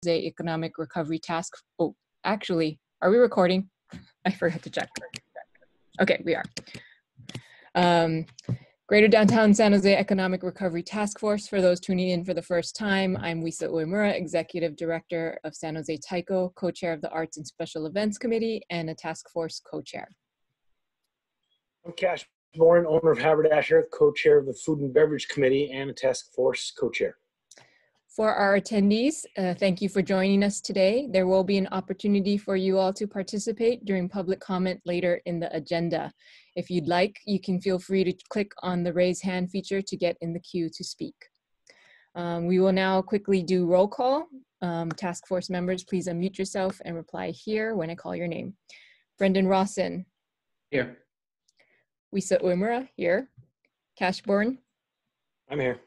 José Economic Recovery Task. Oh, actually, are we recording? I forgot to check. Okay, we are. Greater Downtown San Jose Economic Recovery Task Force. For those tuning in for the first time, I'm Wisa Uemura, Executive Director of San Jose Taiko, Co-Chair of the Arts and Special Events Committee, and a Task Force Co-Chair. I'm Cash Bourne, owner of Haberdasher, Co-Chair of the Food and Beverage Committee, and a Task Force Co-Chair. For our attendees, thank you for joining us today. There will be an opportunity for you all to participate during public comment later in the agenda. If you'd like, you can feel free to click on the raise hand feature to get in the queue to speak. We will now quickly do roll call. Task force members, please unmute yourself and reply here when I call your name. Brendan Rawson. Here. Wisa Uemura, here. Cash Bourne. I'm here.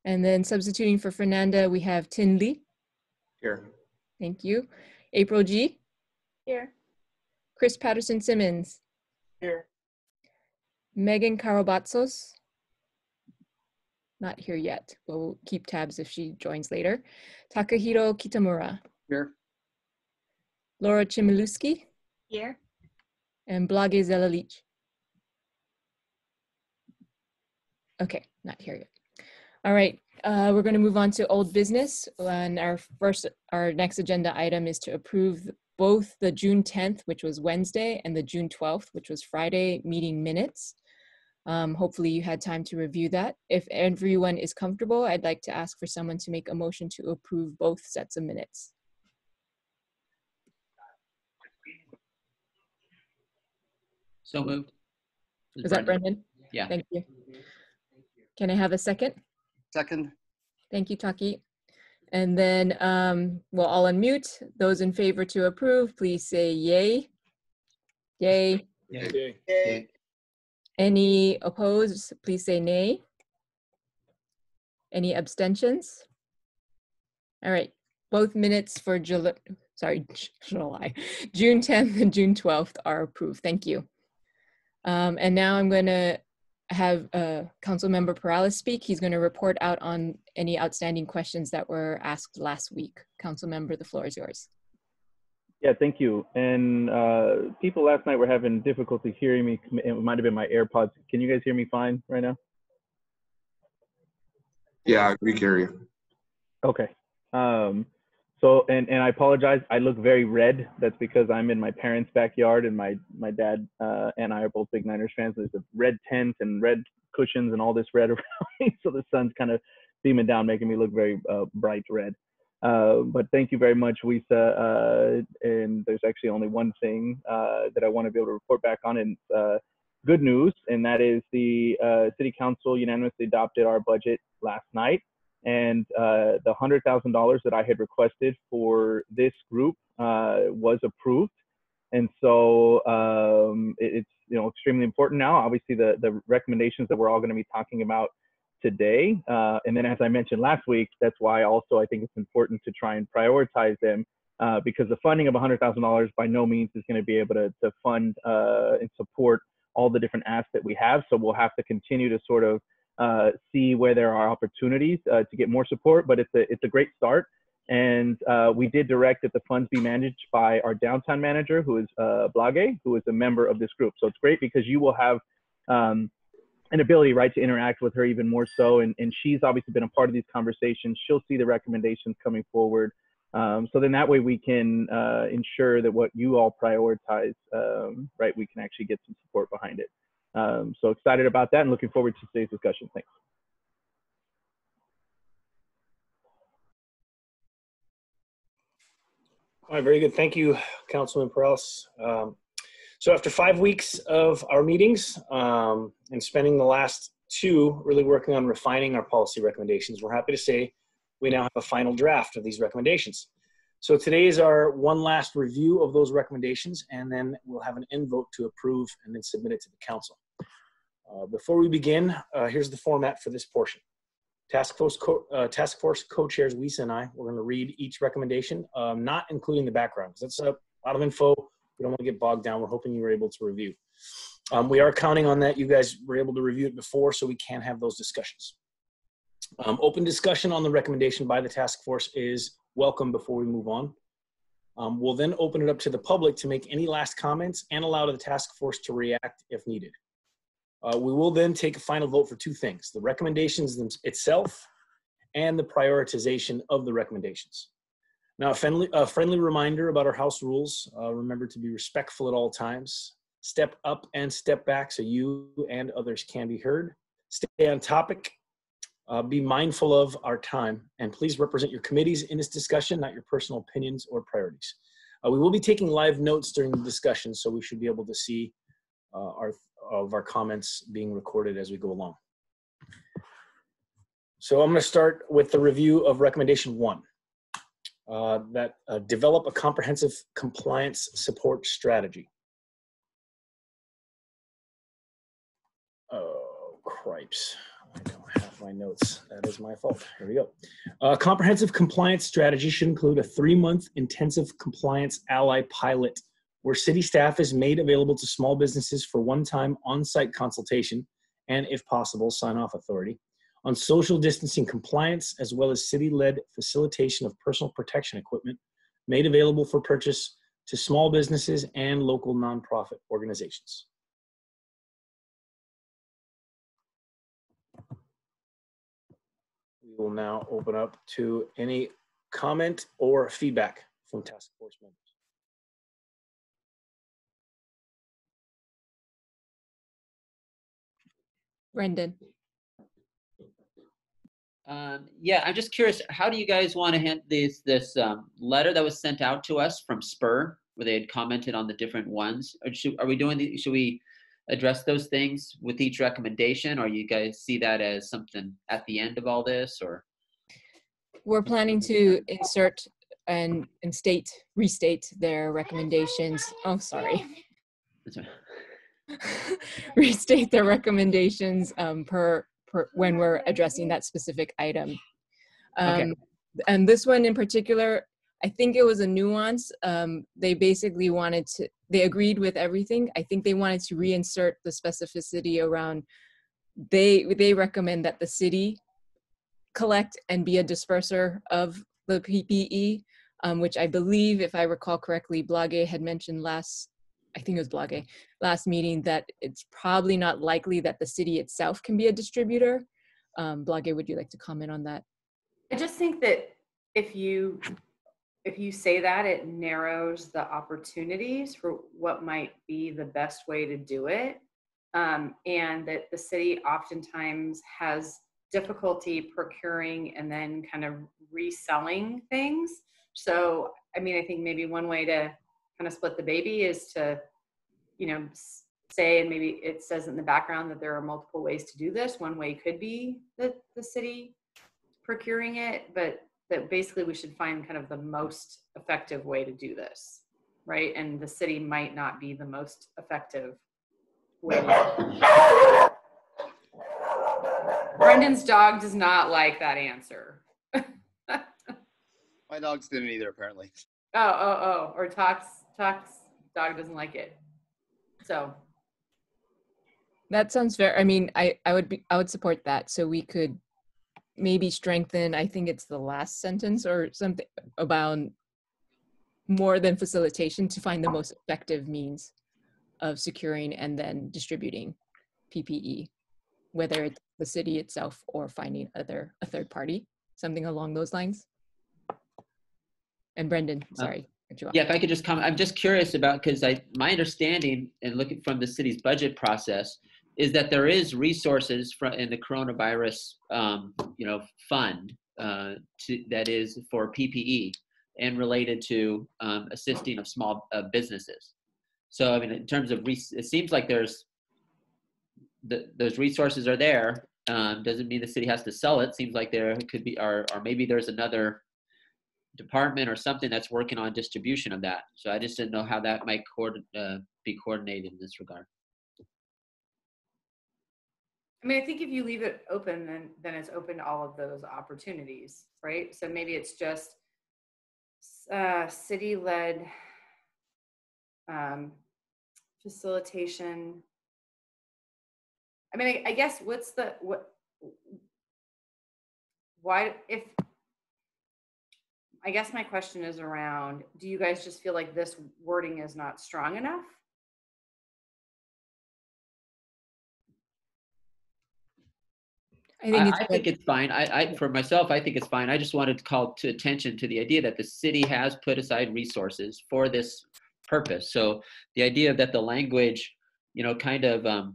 And then substituting for Fernanda, we have Tin Lee. Here. Thank you. April G. Here. Chris Patterson Simmons. Here. Megan Karabatsos. Not here yet. We'll keep tabs if she joins later. Takahiro Kitamura. Here. Laura Chmielewski. Here. And Blage Zelalich. Okay, not here yet. All right, we're going to move on to old business. And our next agenda item is to approve both the June 10th, which was Wednesday, and the June 12th, which was Friday, meeting minutes. Hopefully you had time to review that. If everyone is comfortable, I'd like to ask for someone to make a motion to approve both sets of minutes. So moved. Was that Brendan? Yeah. Thank you. Can I have a second? Second. Thank you, Taki. And then we'll all unmute. Those in favor to approve, please say yay. Yay. Yay. Yay. Any opposed, please say nay. Any abstentions? All right, both minutes for July, June 10th and June 12th are approved. Thank you. And now I'm going to have Councilmember Perales speak. He's going to report out on any outstanding questions that were asked last week. Councilmember, the floor is yours. Yeah, thank you. And people last night were having difficulty hearing me. It might have been my AirPods. Can you guys hear me fine right now? Yeah, we can hear you. Okay. So, and I apologize. I look very red. That's because I'm in my parents' backyard, and my dad and I are both big Niners fans. There's a red tent and red cushions and all this red around me. So the sun's kind of beaming down, making me look very bright red. But thank you very much, Wisa. And there's actually only one thing that I want to be able to report back on, and good news, and that is the City Council unanimously adopted our budget last night. And the $100,000 that I had requested for this group was approved. And so it's extremely important now. Obviously, the recommendations that we're all going to be talking about today. And then, as I mentioned last week, that's why also I think it's important to try and prioritize them because the funding of $100,000 by no means is going to be able to fund and support all the different asks that we have. So we'll have to continue to sort of see where there are opportunities to get more support, but it's a great start. And we did direct that the funds be managed by our downtown manager, who is Blage, who is a member of this group. So it's great because you will have an ability, right, to interact with her even more so. And she's obviously been a part of these conversations. She'll see the recommendations coming forward. So then that way we can ensure that what you all prioritize, right, we can actually get some support behind it. So excited about that and looking forward to today's discussion. Thanks. All right, very good. Thank you, Councilman Perales. So after 5 weeks of our meetings and spending the last 2 really working on refining our policy recommendations, we're happy to say we now have a final draft of these recommendations. So today is our one last review of those recommendations, and then we'll have an end vote to approve and then submit it to the council. Before we begin, here's the format for this portion. Task Force co-chairs Wisa and I, we're going to read each recommendation, not including the background, because that's a lot of info. We don't want to get bogged down. We're hoping you were able to review. We are counting on that. You guys were able to review it before, so we can have those discussions. Open discussion on the recommendation by the task force is welcome before we move on. We'll then open it up to the public to make any last comments and allow the task force to react if needed. We will then take a final vote for two things: the recommendations itself and the prioritization of the recommendations. Now, a friendly reminder about our house rules. Remember to be respectful at all times. Step up and step back so you and others can be heard. Stay on topic. Be mindful of our time, and please represent your committees in this discussion, not your personal opinions or priorities. We will be taking live notes during the discussion, so we should be able to see our comments being recorded as we go along. So I'm going to start with the review of recommendation 1, develop a comprehensive compliance support strategy. Oh, cripes. I don't have my notes. That is my fault. Here we go. A comprehensive compliance strategy should include a 3-month intensive compliance ally pilot where city staff is made available to small businesses for one-time on-site consultation and, if possible, sign-off authority on social distancing compliance, as well as city-led facilitation of personal protection equipment made available for purchase to small businesses and local nonprofit organizations. We will now open up to any comment or feedback from task force members. Brendan. Yeah, I'm just curious, how do you guys want to handle this letter that was sent out to us from Spur, where they had commented on the different ones? Or should we address those things with each recommendation, or you guys see that as something at the end of all this? Or We're planning to insert and restate their recommendations. Oh, sorry. Restate their recommendations per when we're addressing that specific item. Okay. And this one in particular, I think it was a nuance. They basically they agreed with everything. I think they wanted to reinsert the specificity around, they recommend that the city collect and be a disperser of the PPE, which I believe, if I recall correctly, Blage had mentioned last meeting that it's probably not likely that the city itself can be a distributor. Blage, would you like to comment on that? I just think that if you say that, it narrows the opportunities for what might be the best way to do it, and that the city oftentimes has difficulty procuring and then kind of reselling things. So, I mean, I think maybe one way to kind of split the baby is to, say, and maybe it says in the background that there are multiple ways to do this. One way could be the city procuring it, but that basically we should find kind of the most effective way to do this, right? And the city might not be the most effective way to do it. Brendan's dog does not like that answer. My dogs didn't either, apparently. Or Talk's dog doesn't like it. So that sounds fair. I mean, I would support that. So we could maybe strengthen, I think it's the last sentence or something about more than facilitation, to find the most effective means of securing and then distributing PPE, whether it's the city itself or finding a third party, something along those lines. And Brendan, sorry. Yeah, if I could just comment, I'm just curious about, because my understanding and looking from the city's budget process is that there is resources in the coronavirus, fund that is for PPE and related to assisting of small businesses. So, I mean, in terms of, it seems like those resources are there. Doesn't mean the city has to sell it. Seems like there could be, or maybe there's another department or something that's working on distribution of that. So I just didn't know how that might be coordinated in this regard. I mean, I think if you leave it open, then it's open to all of those opportunities, right? So maybe it's just city-led facilitation. I mean, I guess I guess my question is around, do you guys just feel like this wording is not strong enough? I think it's I think it's fine. For myself, I think it's fine. I just wanted to call to attention to the idea that the city has put aside resources for this purpose. So the idea that the language, kind of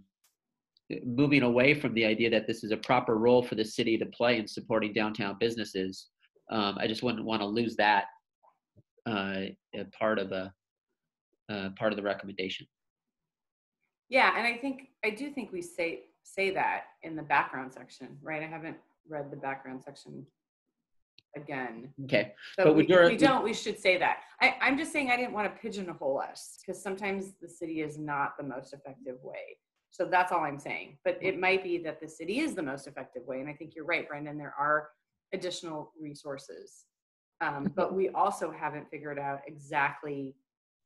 moving away from the idea that this is a proper role for the city to play in supporting downtown businesses. I just wouldn't want to lose that part of the recommendation. Yeah, and I do think we say that in the background section, right? I haven't read the background section again. Okay. So But we should say that. I'm just saying I didn't want to pigeonhole us because sometimes the city is not the most effective way. So that's all I'm saying. But it might be that the city is the most effective way. And I think you're right, Brendan, there are additional resources. But we also haven't figured out exactly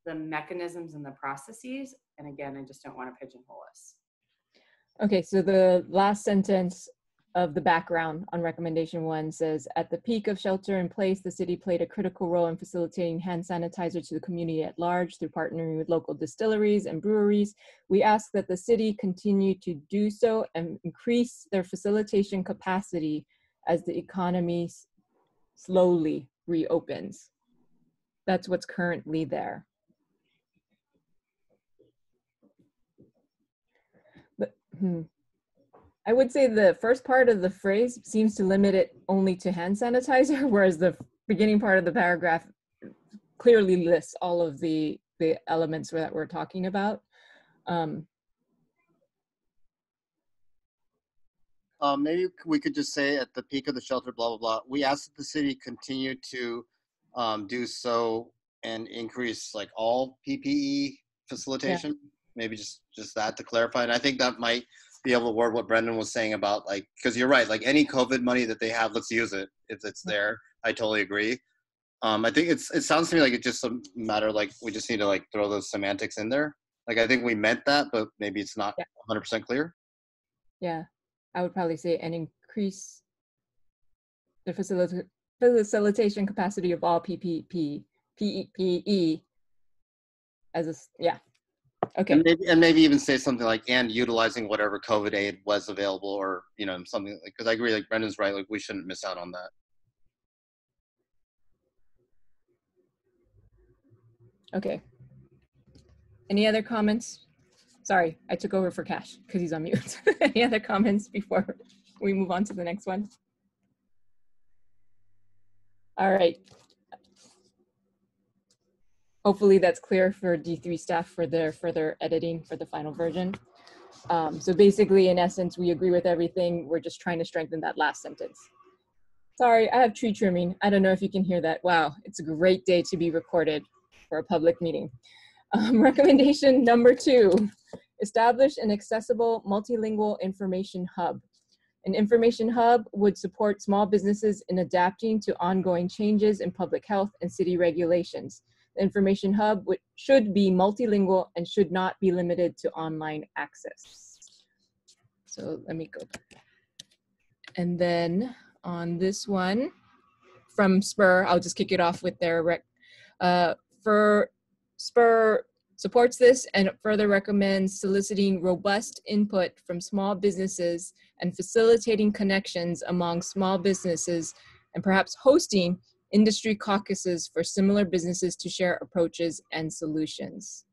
the mechanisms and the processes. And again, I just don't want to pigeonhole us. Okay, so the last sentence of the background on recommendation 1 says, at the peak of shelter in place, the city played a critical role in facilitating hand sanitizer to the community at large through partnering with local distilleries and breweries. We ask that the city continue to do so and increase their facilitation capacity as the economy slowly reopens. That's what's currently there. But, I would say the first part of the phrase seems to limit it only to hand sanitizer, whereas the beginning part of the paragraph clearly lists all of the elements that we're talking about. Maybe we could just say at the peak of the shelter, blah, blah, blah. We ask that the city continue to do so and increase like all PPE facilitation. Yeah. Maybe just that to clarify. And I think that might be able to word what Brendan was saying about like, because you're right, like any COVID money that they have, let's use it if it's there. I totally agree. I think it sounds to me like it's just a matter like we just need to like throw those semantics in there. Like I think we meant that, but maybe it's not 100% clear. Yeah, I would probably say and increase the facilitation capacity of all PPE as a, yeah. Okay. And maybe even say something like, and utilizing whatever COVID aid was available, or, something like, because I agree, like Brendan's right, like we shouldn't miss out on that. Okay. Any other comments? Sorry, I took over for Cash because he's on mute. Any other comments before we move on to the next one? All right. Hopefully that's clear for D3 staff for their further editing for the final version. So basically, in essence, we agree with everything. We're just trying to strengthen that last sentence. Sorry, I have tree trimming. I don't know if you can hear that. Wow, it's a great day to be recorded for a public meeting. Recommendation number 2, establish an accessible multilingual information hub. An information hub would support small businesses in adapting to ongoing changes in public health and city regulations. The information hub should be multilingual and should not be limited to online access. So let me go back. And then on this one, from SPUR, I'll just kick it off with their for SPUR supports this and further recommends soliciting robust input from small businesses and facilitating connections among small businesses and perhaps hosting industry caucuses for similar businesses to share approaches and solutions.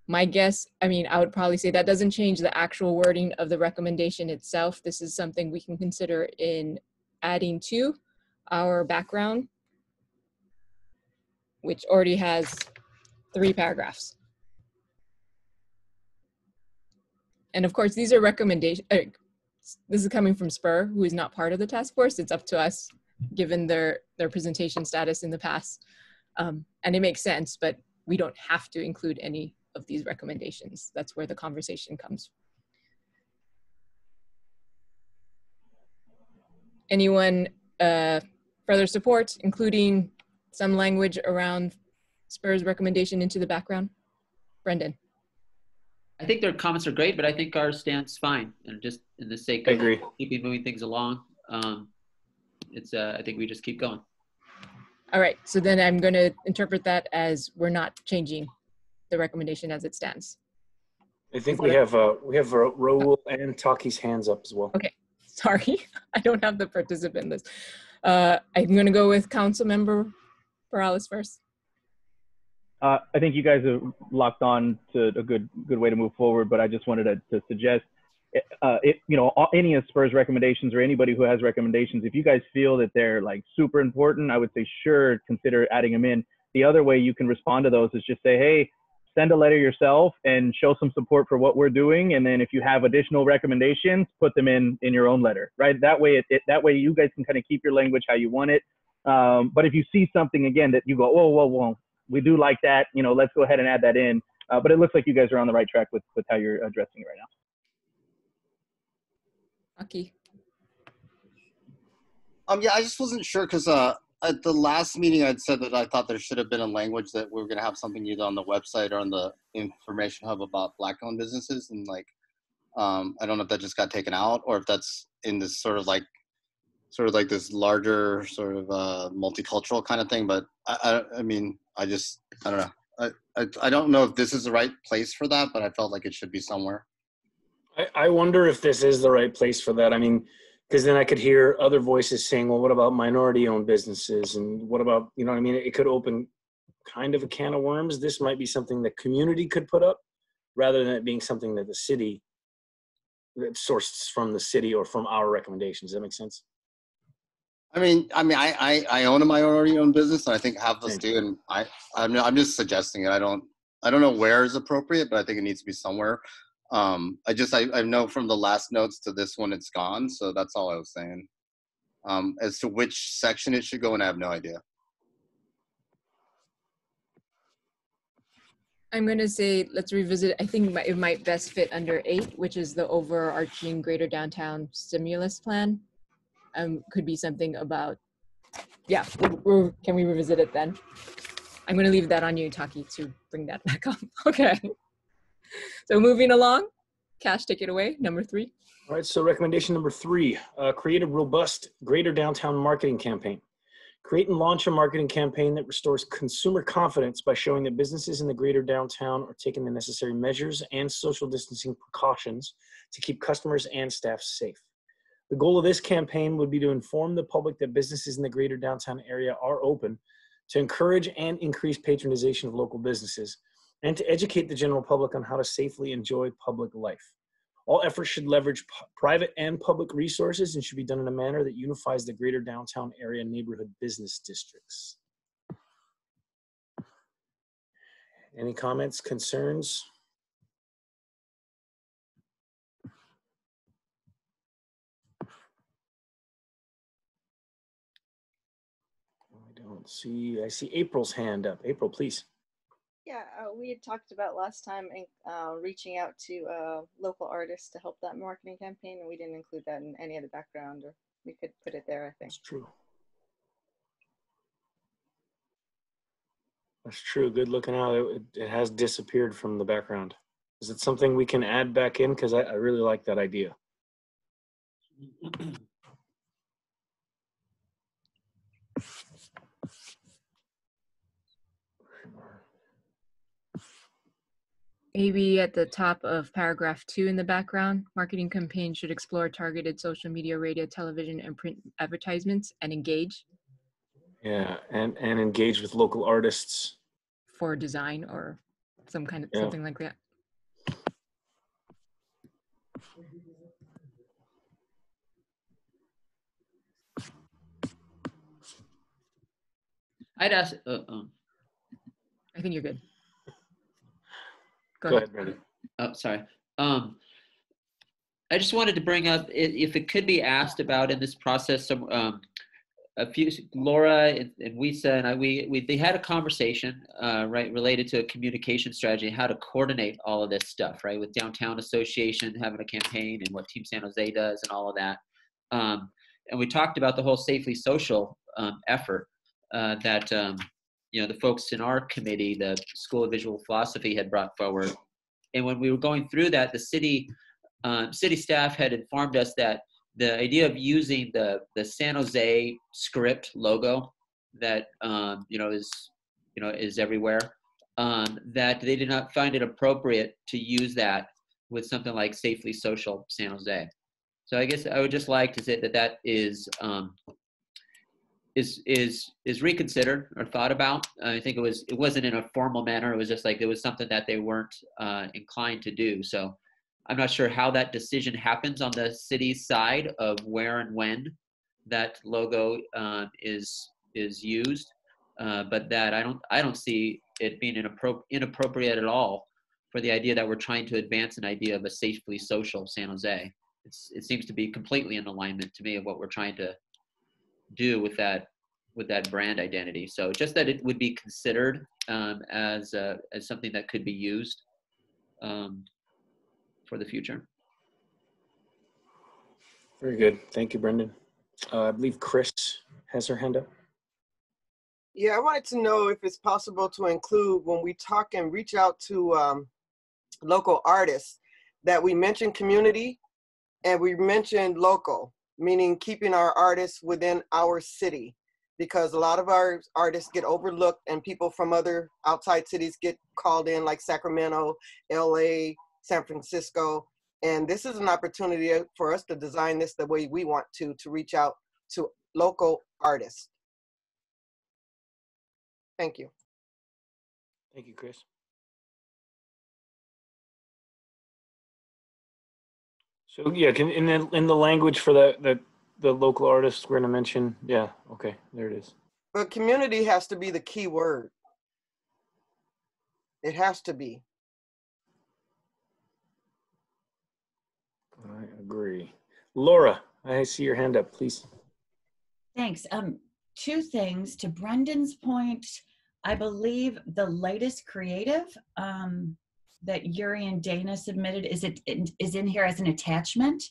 My guess, I would probably say that doesn't change the actual wording of the recommendation itself. This is something we can consider in adding to our background, which already has 3 paragraphs. And of course, these are recommendations. This is coming from SPUR, who is not part of the task force. It's up to us, given their presentation status in the past. And it makes sense, but we don't have to include any of these recommendations. That's where the conversation comes. Anyone further support, including some language around SPUR's recommendation into the background? Brendan. I think their comments are great, but I think our stance fine, and just in the sake of keeping moving things along. it's I think we just keep going. All right, so then I'm going to interpret that as we're not changing the recommendation as it stands. I think we have Raul and Taki's hands up as well. Okay, sorry, I don't have the participant list. I'm going to go with Councilmember Perales first. I think you guys have locked on to a good way to move forward, but I just wanted to suggest, any of Spur's recommendations or anybody who has recommendations, if you guys feel that they're like super important, I would say sure, consider adding them in. The other way you can respond to those is just say, hey, send a letter yourself and show some support for what we're doing. And then if you have additional recommendations, put them in your own letter, right? That way, that way you guys can kind of keep your language how you want it. But if you see something again that you go, whoa, we do like that, let's go ahead and add that in. But it looks like you guys are on the right track with how you're addressing it right now. Taki. Yeah, I just wasn't sure because at the last meeting I'd said that I thought there should have been a language that we were going to have something either on the website or on the information hub about Black-owned businesses, and I don't know if that just got taken out or if that's in this sort of like this larger sort of multicultural kind of thing. But I mean, I don't know. I don't know if this is the right place for that, but I felt like it should be somewhere. I wonder if this is the right place for that. I mean, because then I could hear other voices saying, well, what about minority-owned businesses? And what about, it could open kind of a can of worms. This might be something the community could put up rather than it being something that the city, that sourced from the city or from our recommendations. Does that make sense? I own a minority-owned business, and I think half of us do. And I'm just suggesting it. I don't know where is appropriate, but I think it needs to be somewhere. I know from the last notes to this one, it's gone. So that's all I was saying. As to which section it should go in, I have no idea. I'm going to say, let's revisit. I think it might best fit under 8, which is the overarching Greater Downtown Stimulus Plan. Could be something about, yeah, can we revisit it then? I'm going to leave that on you, Taki, to bring that back up. Okay. So moving along, Cash, take it away, number 3. All right, so recommendation number 3, create a robust Greater Downtown marketing campaign. Create and launch a marketing campaign that restores consumer confidence by showing that businesses in the Greater Downtown are taking the necessary measures and social distancing precautions to keep customers and staff safe. The goal of this campaign would be to inform the public that businesses in the Greater Downtown area are open, to encourage and increase patronization of local businesses, and to educate the general public on how to safely enjoy public life. All efforts should leverage private and public resources and should be done in a manner that unifies the Greater Downtown Area neighborhood business districts. Any comments, concerns? I see April's hand up. April, please. Yeah, we had talked about last time reaching out to local artists to help that marketing campaign, and we didn't include that in any of the background, or we could put it there, I think. That's true. That's true. Good looking out. It has disappeared from the background. Is it something we can add back in? Because I really like that idea. Maybe at the top of paragraph 2 in the background, marketing campaign should explore targeted social media, radio, television, and print advertisements and engage. Yeah, and engage with local artists. For design or some kind of something like that. I'd ask. I think you're good. Go ahead, Brandon. Oh, sorry. I just wanted to bring up, if it could be asked about in this process, a few, Laura and Wisa and they had a conversation, right, related to a communication strategy, how to coordinate all of this stuff, right, with Downtown Association having a campaign and what Team San Jose does and all of that. And we talked about the whole Safely Social effort that the folks in our committee, the School of Visual Philosophy, had brought forward. And when we were going through that, the city staff had informed us that the idea of using the San Jose script logo that is everywhere, that they did not find it appropriate to use that with something like Safely Social San Jose. So I guess I would just like to say that is reconsidered or thought about. I think it wasn't in a formal manner. It was just like it was something that they weren't inclined to do. So I'm not sure how that decision happens on the city's side of where and when that logo is used, but that I don't see it being inappropriate at all for the idea that we're trying to advance an idea of a safely social San Jose. It seems to be completely in alignment to me of what we're trying to do with that brand identity. So just that it would be considered as something that could be used for the future. Very good. Thank you, Brendan. I believe Chris has her hand up. Yeah, I wanted to know if it's possible to include, when we talk and reach out to local artists, that we mention community and we mention local, meaning keeping our artists within our city, because a lot of our artists get overlooked and people from other outside cities get called in, like Sacramento, LA, San Francisco. And this is an opportunity for us to design this the way we want to reach out to local artists. Thank you. Thank you, Chris. So yeah, in the language for the local artists we're going to mention, yeah, okay, there it is. But community has to be the key word. It has to be. I agree. Laura, I see your hand up, please. Thanks. Two things. To Brendan's point, I believe the latest creative that Yuri and Dana submitted is in here as an attachment.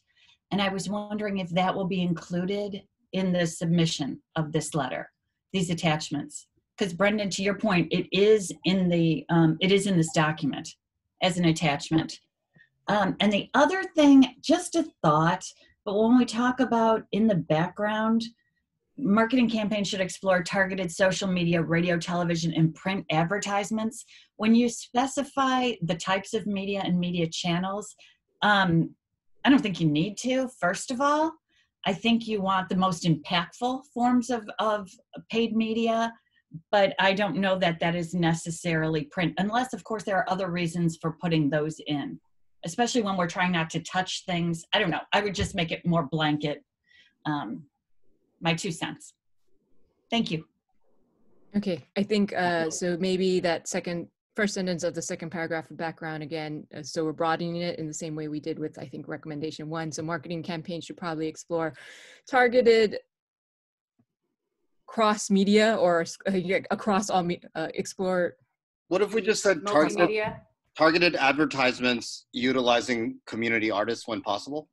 And I was wondering if that will be included in the submission of this letter, these attachments. Because Brendan, to your point, it is in this document as an attachment. And the other thing, just a thought, but when we talk about in the background, marketing campaigns should explore targeted social media, radio, television, and print advertisements. When you specify the types of media and media channels, I don't think you need to, first of all. I think you want the most impactful forms of paid media, but I don't know that that is necessarily print, unless, of course, there are other reasons for putting those in, especially when we're trying not to touch things. I don't know. I would just make it more blanket. My 2 cents. Thank you. Okay, I think so maybe that first sentence of the second paragraph of background again, so we're broadening it in the same way we did with, I think, recommendation 1. So marketing campaigns should probably explore targeted cross media or across all, explore. What if we just said targeted advertisements utilizing community artists when possible?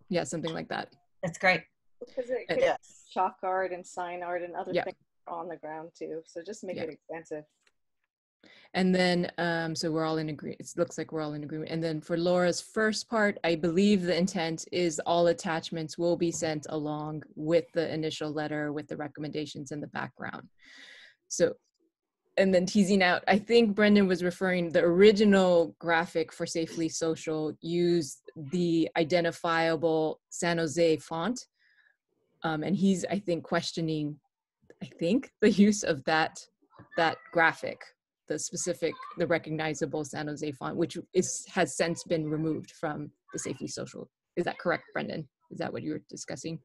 Yeah, something like that. That's great. Because it could chalk art and sign art and other things on the ground too. So just make it expensive. And then, so we're all in agreement. It looks like we're all in agreement. And then for Laura's first part, I believe the intent is all attachments will be sent along with the initial letter with the recommendations in the background. So, and then teasing out, I think Brendan was referring, the original graphic for Safely Social used the identifiable San Jose font. And he's, I think, questioning, the use of that graphic, the recognizable San Jose font, which has since been removed from the Safely Social. Is that correct, Brendan? Is that what you were discussing?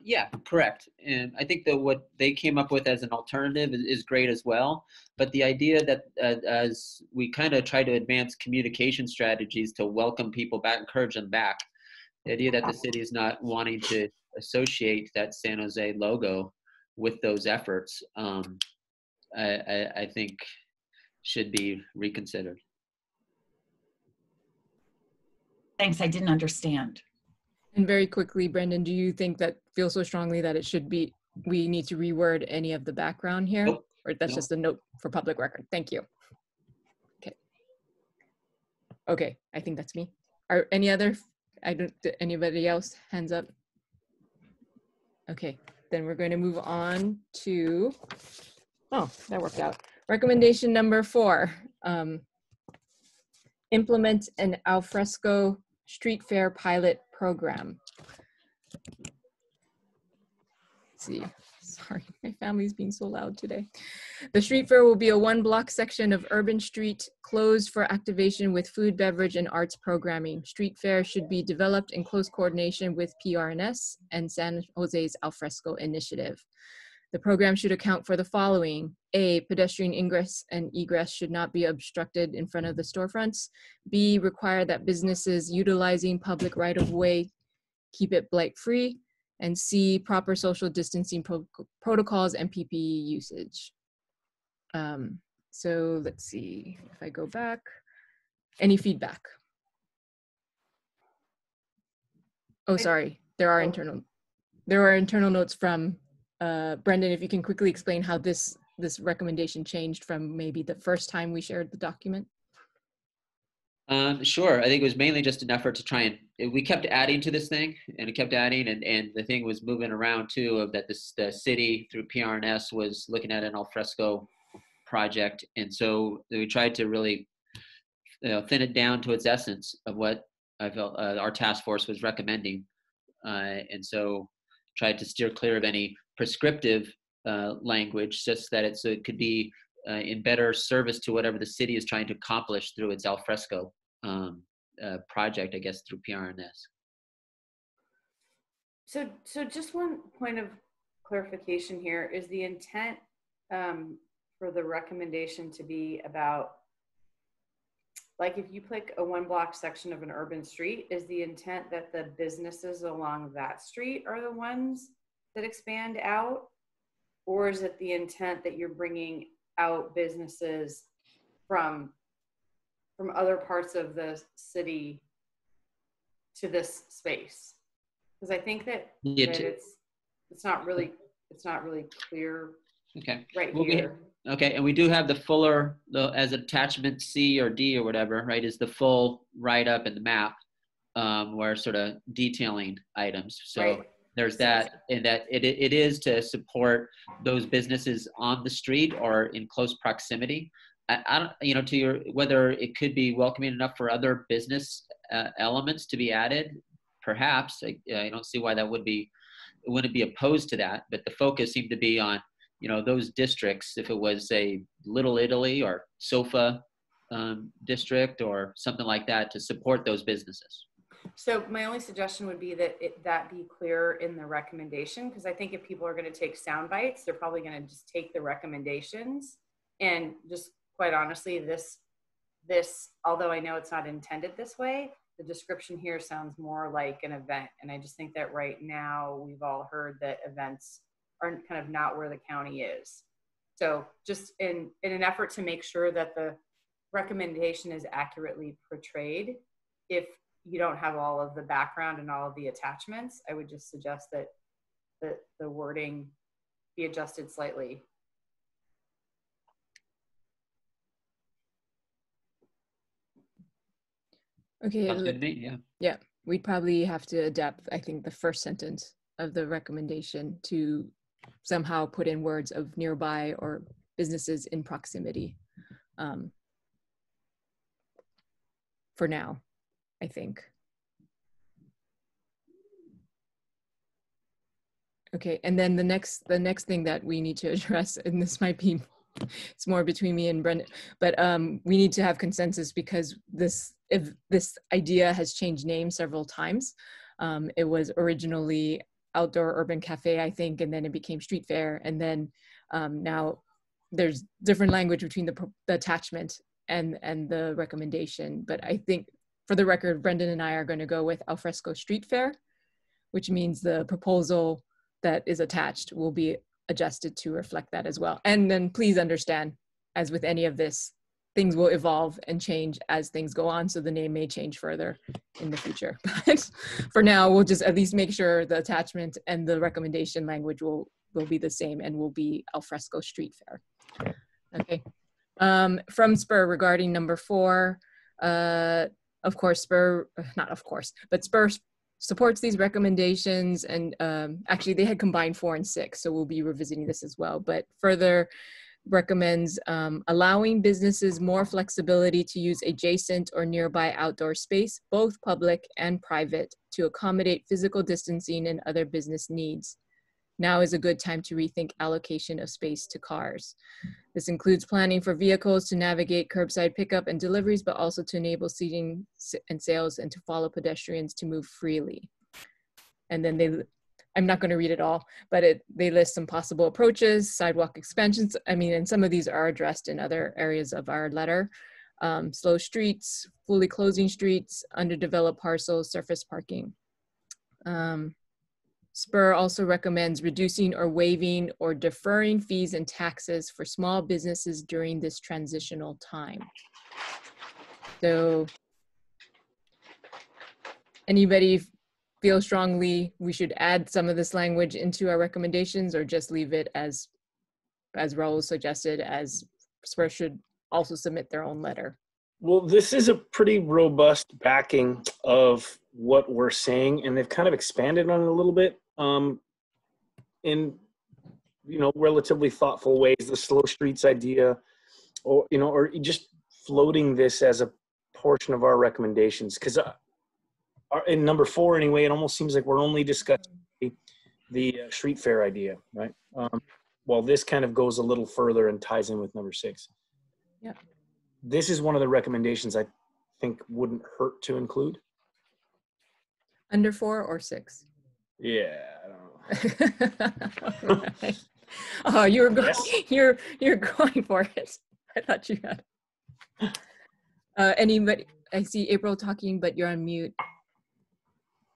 Yeah, correct. And I think that what they came up with as an alternative is great as well. But the idea that as we kind of try to advance communication strategies to welcome people back, encourage them back, the idea that the city is not wanting to associate that San Jose logo with those efforts, I think should be reconsidered. Thanks, I didn't understand. And very quickly, Brendan, do you think that feel so strongly that it should be, we need to reword any of the background here? Nope. Or that's just a note for public record? Thank you. Okay. Okay, I think that's me. Are any other Anybody else? Hands up. Okay, then we're going to move on to, oh, that worked out. Recommendation number 4, implement an Alfresco street fair pilot program. Let's see, sorry, my family's being so loud today. The street fair will be a 1-block section of urban street closed for activation with food, beverage, and arts programming. Street fair should be developed in close coordination with PRNS and San Jose's Alfresco initiative. The program should account for the following. A, pedestrian ingress and egress should not be obstructed in front of the storefronts. B, require that businesses utilizing public right-of-way keep it blight-free. And C, proper social distancing protocols and PPE usage. So let's see if I go back. Any feedback? Oh, sorry, there are internal notes from Brendan, if you can quickly explain how this recommendation changed from maybe the first time we shared the document. Sure. I think it was mainly just an effort to try and, we kept adding to this thing, and it kept adding, and the thing was moving around too, of that the city through PRNS was looking at an Alfresco project. And so we tried to really thin it down to its essence of what I felt our task force was recommending. And so tried to steer clear of any prescriptive language, just that it could be in better service to whatever the city is trying to accomplish through its Alfresco project, I guess, through PRNS. So just one point of clarification here. Is the intent for the recommendation to be about, like if you pick a 1-block section of an urban street, is the intent that the businesses along that street are the ones that expand out? Or is it the intent that you're bringing out businesses from other parts of the city to this space? Because I think that, it's not really clear. Okay. Right here. Okay, and we do have the fuller, as attachment C or D or whatever, right, is the full write-up in the map where sort of detailing items. So right. There's that, and that it is to support those businesses on the street or in close proximity. I don't, to your, whether it could be welcoming enough for other business elements to be added, perhaps. I don't see why that wouldn't be opposed to that, but the focus seemed to be on, those districts, if it was a Little Italy or SOFA district or something like that, to support those businesses. So my only suggestion would be that that be clear in the recommendation, because I think if people are going to take sound bites, they're probably going to just take the recommendations. And just quite honestly, this, although I know it's not intended this way, the description here sounds more like an event. And I just think that right now we've all heard that events are kind of not where the county is. So just in an effort to make sure that the recommendation is accurately portrayed, if you don't have all of the background and all of the attachments, I would just suggest that the wording be adjusted slightly. Okay. Sounds good to me, yeah. Yeah, we'd probably have to adapt, I think, the first sentence of the recommendation to somehow put in words of nearby or businesses in proximity for now, I think. Okay, and then the next thing that we need to address, and this might be, it's more between me and Brendan, but we need to have consensus because this idea has changed names several times. It was originally Outdoor Urban Cafe, I think, and then it became Street Fair, and then now there's different language between the attachment and the recommendation. But I think, for the record, Brendan and I are going to go with Alfresco Street Fair, which means the proposal that is attached will be adjusted to reflect that as well. And then please understand, as with any of this, things will evolve and change as things go on, so the name may change further in the future. But for now, we'll just at least make sure the attachment and the recommendation language will be the same and will be Alfresco Street Fair. Okay. From Spur, regarding number 4, Of course, not of course, but Spur supports these recommendations, and actually they had combined 4 and 6, so we'll be revisiting this as well, but further recommends allowing businesses more flexibility to use adjacent or nearby outdoor space, both public and private, to accommodate physical distancing and other business needs. Now is a good time to rethink allocation of space to cars. This includes planning for vehicles to navigate curbside pickup and deliveries, but also to enable seating and sales and to follow pedestrians to move freely. And then I'm not going to read it all, but they list some possible approaches, sidewalk expansions. I mean, and some of these are addressed in other areas of our letter. Slow streets, fully closing streets, underdeveloped parcels, surface parking. Spur also recommends reducing or waiving or deferring fees and taxes for small businesses during this transitional time. So anybody feel strongly we should add some of this language into our recommendations, or just leave it as Raul suggested, as Spur should also submit their own letter? Well, this is a pretty robust backing of what we're saying, and they've kind of expanded on it a little bit in, relatively thoughtful ways. The slow streets idea, or just floating this as a portion of our recommendations, because in number 4 anyway, it almost seems like we're only discussing the street fair idea, right? Well, this kind of goes a little further and ties in with number 6. Yeah. This is one of the recommendations I think wouldn't hurt to include. Under 4 or 6? Yeah, I don't know. Right. Oh, you're going. Yes. You're going for it. I thought you had. Anybody? I see April talking, but you're on mute.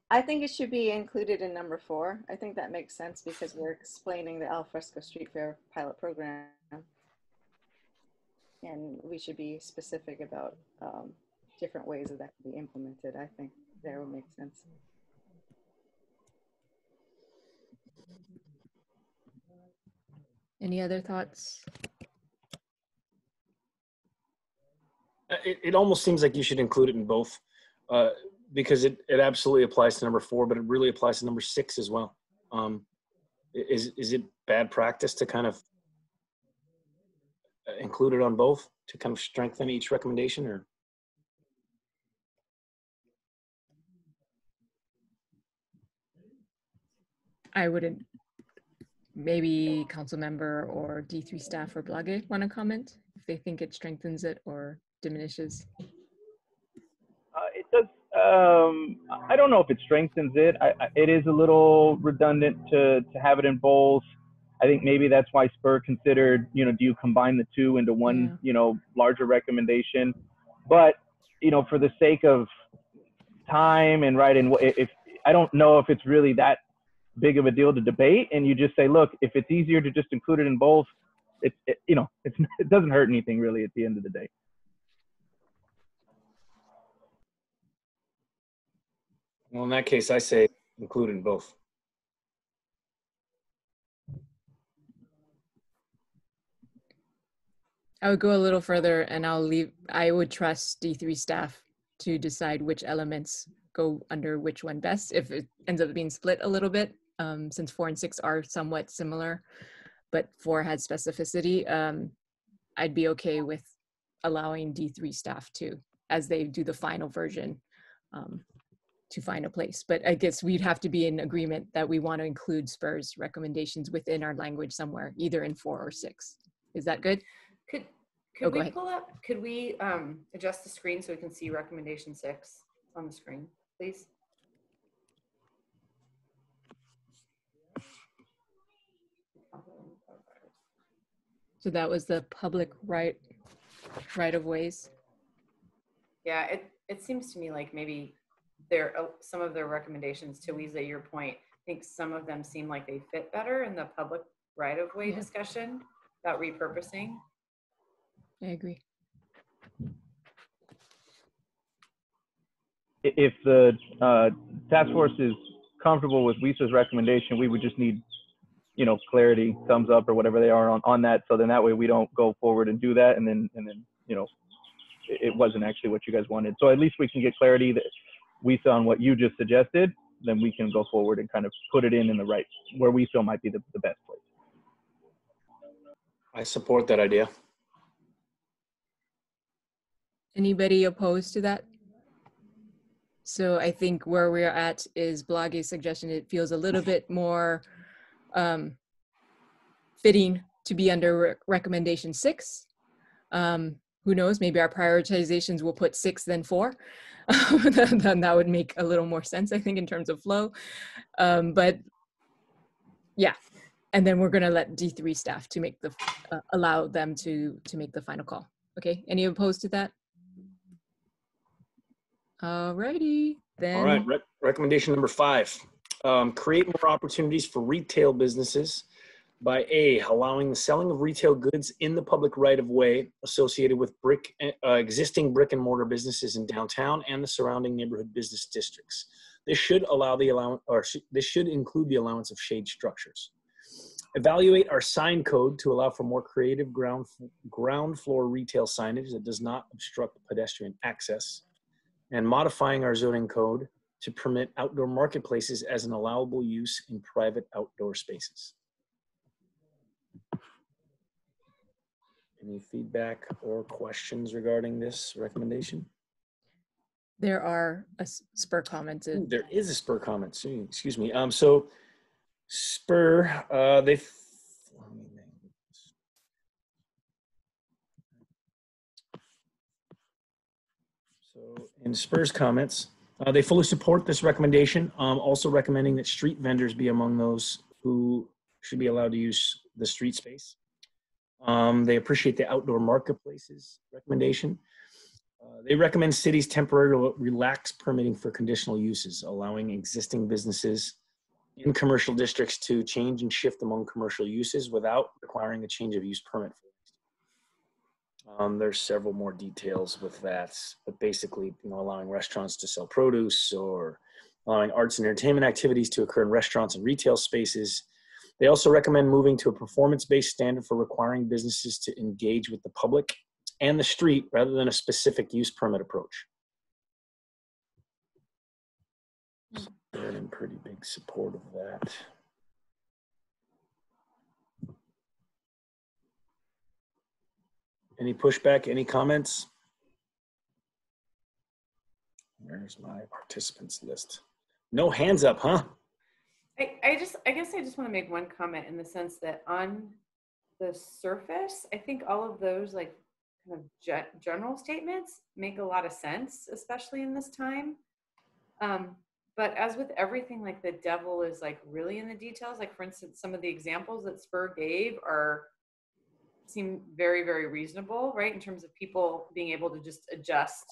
I think it should be included in number 4. I think that makes sense because we're explaining the Alfresco Street Fair pilot program. And we should be specific about different ways that can be implemented. I think that would make sense. Any other thoughts? It almost seems like you should include it in both, because it absolutely applies to number 4, but it really applies to number 6 as well. Is it bad practice to kind of include it on both to kind of strengthen each recommendation, or? I wouldn't. Maybe council member or D3 staff or Blage want to comment if they think it strengthens it or diminishes. It does. I don't know if it strengthens it. It is a little redundant to have it in both. I think maybe that's why Spur considered, do you combine the 2 into one, larger recommendation? But, for the sake of time and if I don't know if it's really that big of a deal to debate, and you just say, look, if it's easier to just include it in both, it doesn't hurt anything really at the end of the day. Well, in that case, I say include in both. I would go a little further, and I would trust D3 staff to decide which elements go under which one best, if it ends up being split a little bit, since 4 and 6 are somewhat similar, but 4 has specificity. I'd be okay with allowing D3 staff to, as they do the final version, to find a place. But I guess we'd have to be in agreement that we want to include Spur's recommendations within our language somewhere, either in 4 or 6. Is that good? Could we pull up, could we adjust the screen so we can see recommendation 6 on the screen, please? So that was the public right of ways. Yeah, it seems to me like maybe some of their recommendations, to Weeza, your point, I think some of them seem like they fit better in the public right of way discussion about repurposing. I agree. If the task force is comfortable with Weeza's recommendation, we would just need, clarity, thumbs up or whatever they are on that. So then that way we don't go forward and do that. And then it wasn't actually what you guys wanted. So at least we can get clarity that we saw on what you just suggested, then we can go forward and kind of put it in the right, where we feel might be the best place. I support that idea. Anybody opposed to that? So I think where we're at is Blaggy's suggestion. It feels a little bit more fitting to be under recommendation 6. Who knows, maybe our prioritizations will put 6 then 4. Then that would make a little more sense, I think, in terms of flow. But yeah, and then we're gonna let D3 staff to make the, allow them to make the final call. Okay, any opposed to that? Alrighty, then. All right, recommendation number 5. Create more opportunities for retail businesses by A, allowing the selling of retail goods in the public right-of-way associated with existing brick and mortar businesses in downtown and the surrounding neighborhood business districts. This should allow this should include the allowance of shade structures. Evaluate our sign code to allow for more creative ground floor retail signage that does not obstruct pedestrian access, and modifying our zoning code to permit outdoor marketplaces as an allowable use in private outdoor spaces. Any feedback or questions regarding this recommendation? There are a spur commented. Ooh, there is a spur comment. Excuse me. So spur, so in Spur's comments, they fully support this recommendation. Also recommending that street vendors be among those who should be allowed to use the street space. They appreciate the outdoor marketplaces recommendation. They recommend cities temporarily relax permitting for conditional uses, allowing existing businesses in commercial districts to change and shift among commercial uses without requiring a change of use permit. There's several more details with that, but basically, allowing restaurants to sell produce or allowing arts and entertainment activities to occur in restaurants and retail spaces. They also recommend moving to a performance-based standard for requiring businesses to engage with the public and the street rather than a specific use permit approach. So they're in pretty big support of that. Any pushback, any comments? Where's my participants list? No hands up, huh? I guess I just want to make one comment in the sense that on the surface, I think all of those like kind of general statements make a lot of sense, especially in this time. But as with everything, like the devil is like really in the details. Like for instance, some of the examples that Spur gave seem very, very reasonable, right? In terms of people being able to just adjust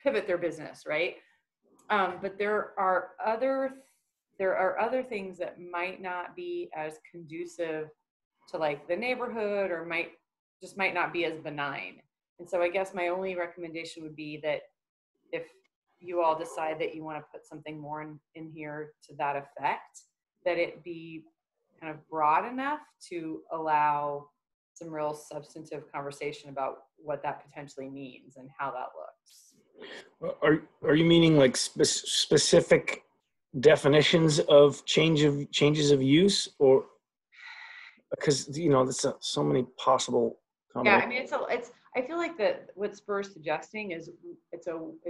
pivot their business, right? But there are other things that might not be as conducive to like the neighborhood or might not be as benign. And so I guess my only recommendation would be that if you all decide that you want to put something more in here to that effect, that it be kind of broad enough to allow some real substantive conversation about what that potentially means and how that looks. Are you meaning like specific definitions of changes of use, or because there's so many possible combinations? Yeah, I mean it's I feel like that what Spur's suggesting is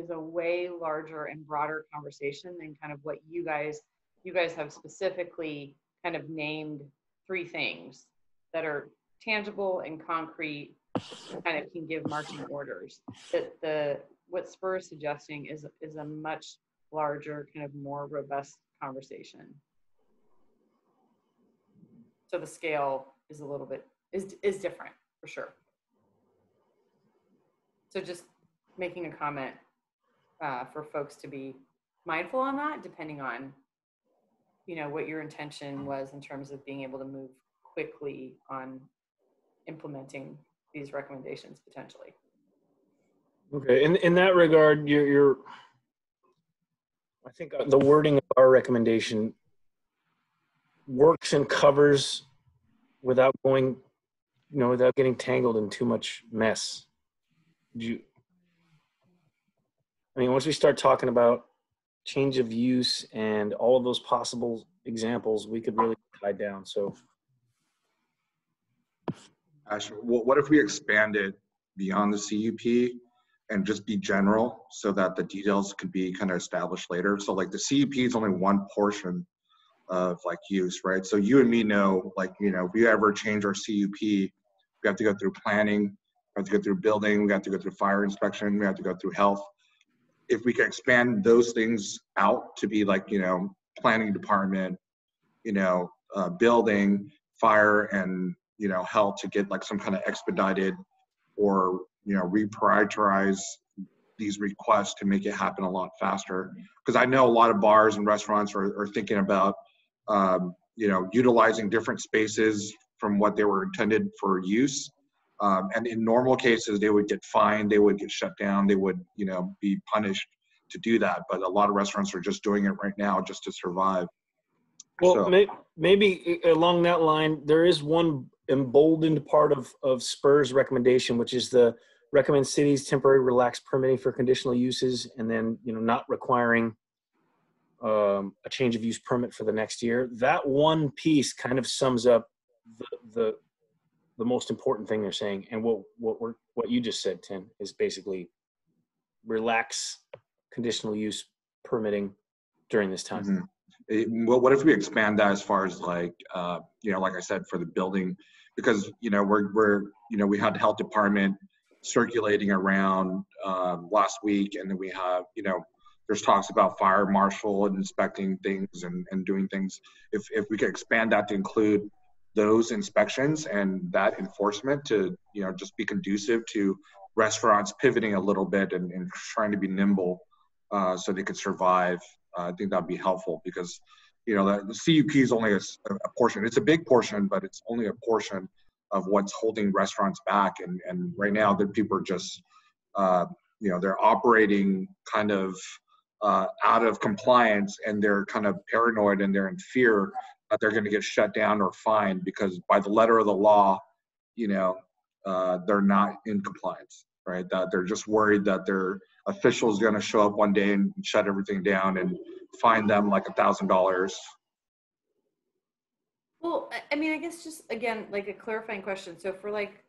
a way larger and broader conversation than kind of what you guys have specifically kind of named 3 things that are tangible and concrete, kind of can give marching orders. That what Spur is suggesting is a much larger, kind of more robust conversation. So the scale is a little bit is different for sure. So just making a comment for folks to be mindful on that, depending on what your intention was in terms of being able to move quickly on implementing these recommendations potentially. Okay, in that regard, I think the wording of our recommendation works and covers without getting tangled in too much mess. once we start talking about change of use and all of those possible examples, we could really tie down. So, Actually, what if we expand it beyond the CUP and just be general so that the details could be kind of established later? So like the CUP is only one portion of like use, right? So you and me know, like, you know, if we ever change our CUP, we have to go through planning, we have to go through building, we have to go through fire inspection, we have to go through health. If we can expand those things out to be like, you know, planning department, you know, building, fire, and, you know, health, to get like some kind of expedited or, you know, reprioritize these requests to make it happen a lot faster. Because I know a lot of bars and restaurants are thinking about, you know, utilizing different spaces from what they were intended for use. And in normal cases, they would get fined, they would get shut down, they would, you know, be punished to do that. But a lot of restaurants are just doing it right now just to survive. well, So, maybe along that line, there is one emboldened part of Spur's recommendation, which is the recommend cities temporary relaxed permitting for conditional uses, and then, you know, not requiring a change of use permit for the next year. That one piece kind of sums up the most important thing they're saying. And what you just said, Tim, is basically relax conditional use permitting during this time. mm-hmm. Well, what if we expand that as far as like, you know, like I said, for the building, because, you know, we're you know, we had the health department circulating around last week, and then we have, you know, there's talks about fire marshal and inspecting things and doing things. If we could expand that to include those inspections and that enforcement to, you know, just be conducive to restaurants pivoting a little bit and trying to be nimble so they could survive. I think that'd be helpful, because, you know, the CUP is only a portion. It's a big portion, but it's only a portion of what's holding restaurants back. And right now, the people are just, you know, they're operating kind of out of compliance, and they're kind of paranoid, and they're in fear that they're going to get shut down or fined, because by the letter of the law, you know, they're not in compliance, right? That they're just worried that their officials going to show up one day and shut everything down and fine them like $1,000. Well, I mean, I guess just again, like a clarifying question. So for like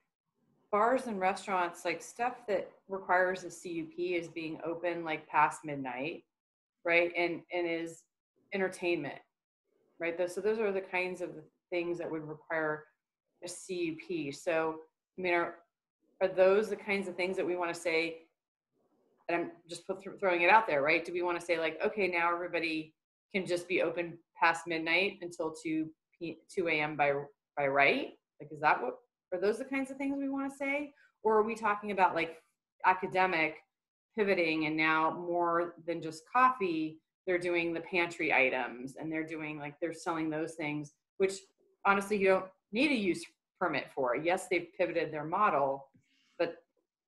bars and restaurants, like stuff that requires a CUP is being open like past midnight, right? And is entertainment, right? So those are the kinds of things that would require a CUP. So, I mean, are those the kinds of things that we want to say? And I'm just throwing it out there, right? Do we want to say like, okay, now everybody can just be open past midnight until 2 a.m. by right? Like, is that what, are those the kinds of things we want to say? Or are we talking about like academic pivoting, and now more than just coffee, they're doing the pantry items, and they're doing like, they're selling those things, which honestly you don't need a use permit for. Yes, they've pivoted their model, but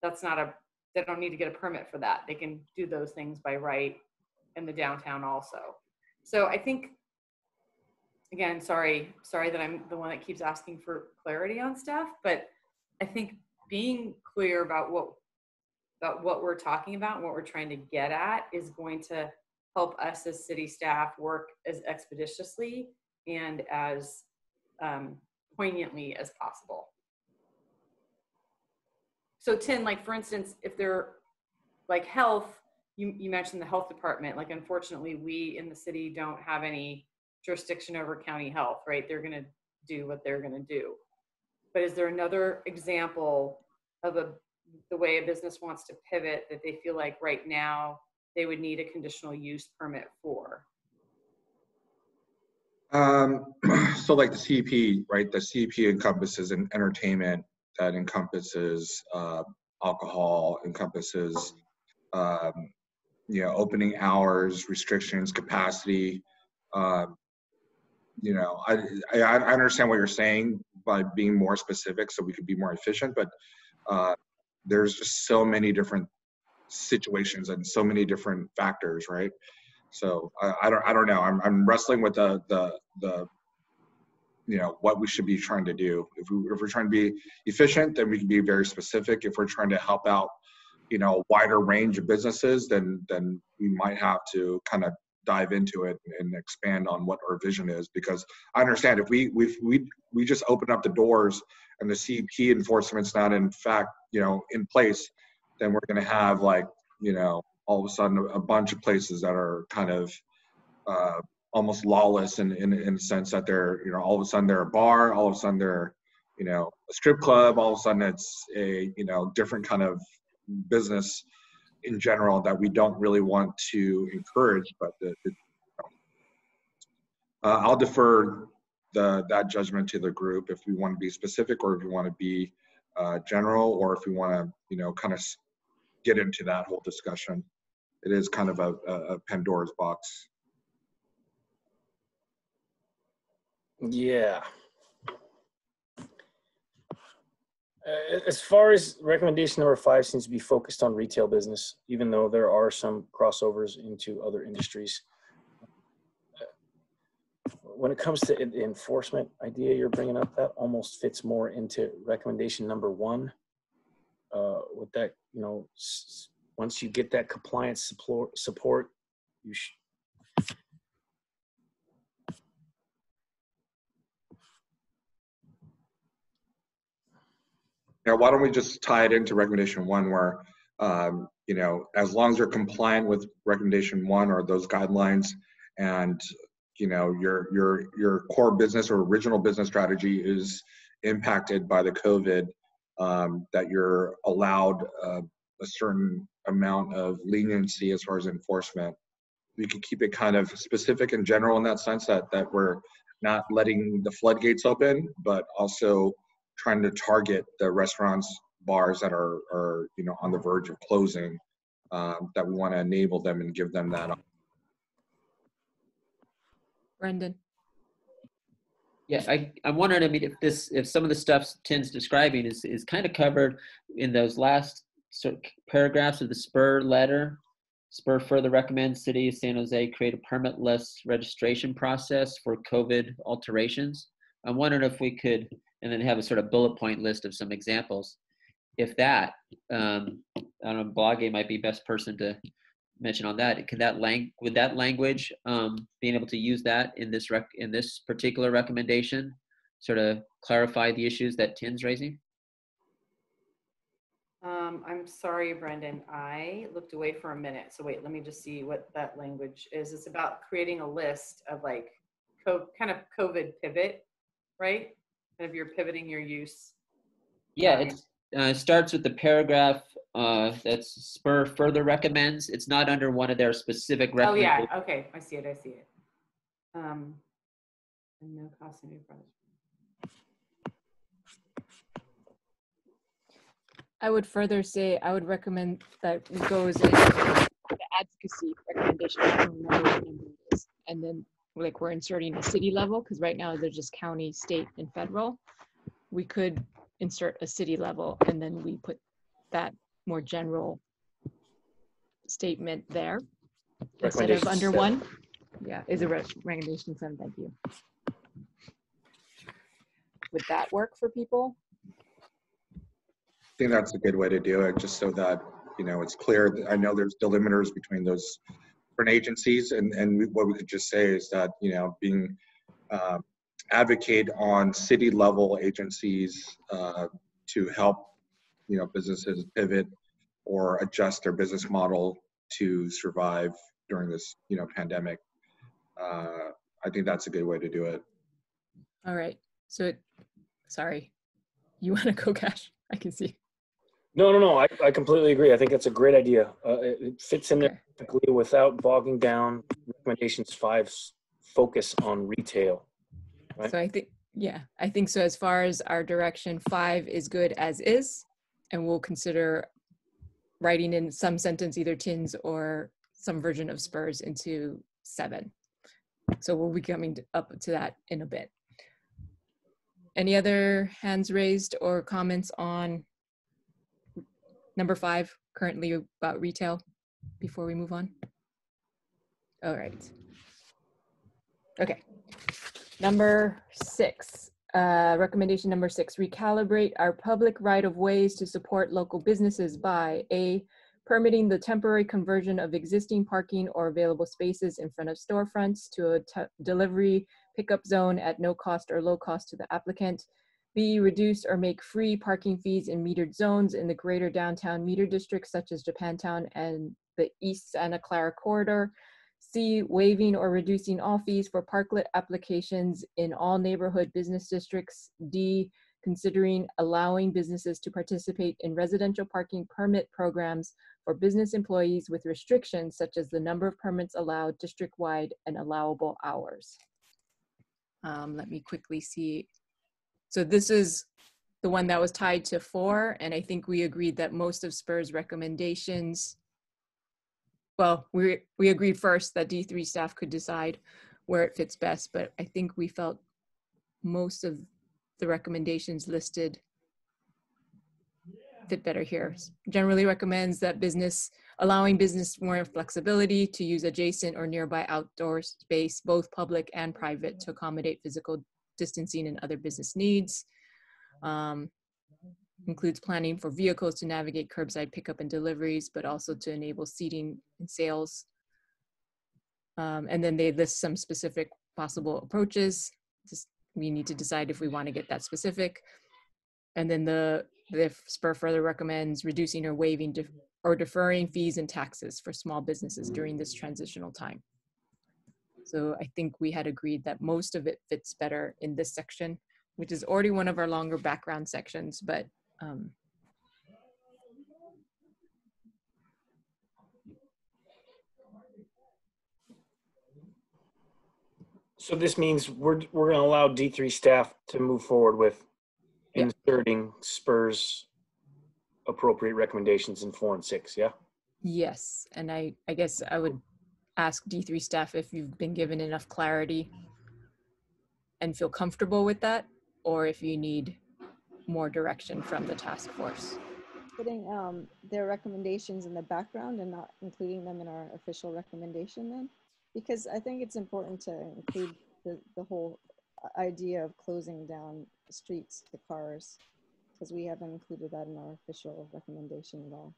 that's not they don't need to get a permit for that. They can do those things by right in the downtown also. So I think, again, sorry that I'm the one that keeps asking for clarity on stuff, but I think being clear about what we're talking about and what we're trying to get at is going to help us as city staff work as expeditiously and as poignantly as possible. So Tim, like for instance, if they're like health, you mentioned the health department, like unfortunately we in the city don't have any jurisdiction over county health, right? They're gonna do what they're gonna do. But is there another example of the way a business wants to pivot that they feel like right now they would need a conditional use permit for? So like the CUP, right? The CUP encompasses an entertainment, that encompasses alcohol, encompasses you know, opening hours, restrictions, capacity. You know, I understand what you're saying by being more specific so we could be more efficient, but there's just so many different situations and so many different factors, right? So I don't know. I'm wrestling with the you know, what we should be trying to do. If we're trying to be efficient, then we can be very specific. If we're trying to help out a wider range of businesses, then we might have to kind of dive into it and expand on what our vision is. Because I understand if we just open up the doors and the CP enforcement's not in fact, in place, then we're going to have all of a sudden a bunch of places that are kind of almost lawless in the sense that they're, all of a sudden they're a bar, all of a sudden they're, a strip club, all of a sudden it's a, different kind of business in general that we don't really want to encourage. But I'll defer that judgment to the group if we want to be specific, or if you want to be general, or if we want to, kind of get into that whole discussion. It is kind of a Pandora's box. Yeah. As far as recommendation number 5 seems to be focused on retail business, even though there are some crossovers into other industries. When it comes to the enforcement idea you're bringing up, that almost fits more into recommendation number 1. With that, once you get that compliance support, you should. Now, why don't we just tie it into recommendation 1, where, as long as you're compliant with recommendation 1 or those guidelines, and your core business or original business strategy is impacted by the COVID, that you're allowed a certain amount of leniency as far as enforcement. We can keep it kind of specific and general in that sense, that we're not letting the floodgates open, but also trying to target the restaurants, bars that are on the verge of closing, that we want to enable them and give them that. Brendan. Yeah, I'm wondering, if some of the stuff Tim's describing is kind of covered in those last paragraphs of the SPUR letter. SPUR further recommends City of San Jose create a permitless registration process for COVID alterations. I'm wondering if we could, and then have a sort of bullet point list of some examples. If that, I don't know, Blage might be best person to mention on that. Would that language, being able to use that in this particular recommendation, sort of clarify the issues that Tim's raising? I'm sorry, Brendan. I looked away for a minute. So wait, let me just see what that language is. It's about creating a list of kind of COVID pivot, right? Kind of you're pivoting your use. Yeah, it starts with the paragraph that's SPUR further recommends. It's not under one of their specific recommendations. Oh yeah, okay, I see it. And no cost any product. I would further say I would recommend that it goes in the advocacy recommendation. I don't remember what number it is. And then we're inserting a city level, because right now they're just county, state, and federal. We could insert a city level, and then we put that more general statement there instead of under 1. Yeah, is a recommendation 7. Thank you. Would that work for people? I think that's a good way to do it, just so that it's clear. I know there's delimiters between those different agencies, and what we could just say is that being advocate on city level agencies to help businesses pivot or adjust their business model to survive during this pandemic. I think that's a good way to do it. All right. So sorry, you want to go, Cash? I can see. No. I completely agree. I think that's a great idea. It fits in there perfectly without bogging down recommendations 5's focus on retail. Right? So I think so. As far as our direction, 5 is good as is, and we'll consider writing in some sentence, either TINS or some version of SPURS into 7. So we'll be coming up to that in a bit. Any other hands raised or comments on number 5, currently about retail, before we move on? All right. Okay. Number 6, Recommendation number 6, recalibrate our public right-of-ways to support local businesses by A, permitting the temporary conversion of existing parking or available spaces in front of storefronts to a delivery pickup zone at no cost or low cost to the applicant. B, reduce or make free parking fees in metered zones in the greater downtown meter districts such as Japantown and the East Santa Clara corridor. C, waiving or reducing all fees for parklet applications in all neighborhood business districts. D, considering allowing businesses to participate in residential parking permit programs for business employees with restrictions such as the number of permits allowed district-wide and allowable hours. Let me quickly see. So this is the one that was tied to 4, and I think we agreed that most of SPUR's recommendations, well, we agreed first that D3 staff could decide where it fits best, but I think we felt most of the recommendations listed fit better here. Generally recommends that allowing business more flexibility to use adjacent or nearby outdoor space, both public and private, to accommodate physical distancing and other business needs. Includes planning for vehicles to navigate curbside pickup and deliveries, but also to enable seating and sales. And then they list some specific possible approaches. We need to decide if we want to get that specific. And then the SPUR further recommends reducing or waiving or deferring fees and taxes for small businesses during this transitional time. So I think we had agreed that most of it fits better in this section, which is already one of our longer background sections, but So this means we're going to allow D3 staff to move forward with inserting SPUR's appropriate recommendations in 4 and 6, yeah? yes, and I guess I would ask D3 staff if you've been given enough clarity and feel comfortable with that, or if you need more direction from the task force. Putting their recommendations in the background and not including them in our official recommendation then? Because I think it's important to include the whole idea of closing down streets to cars, because we haven't included that in our official recommendation at all.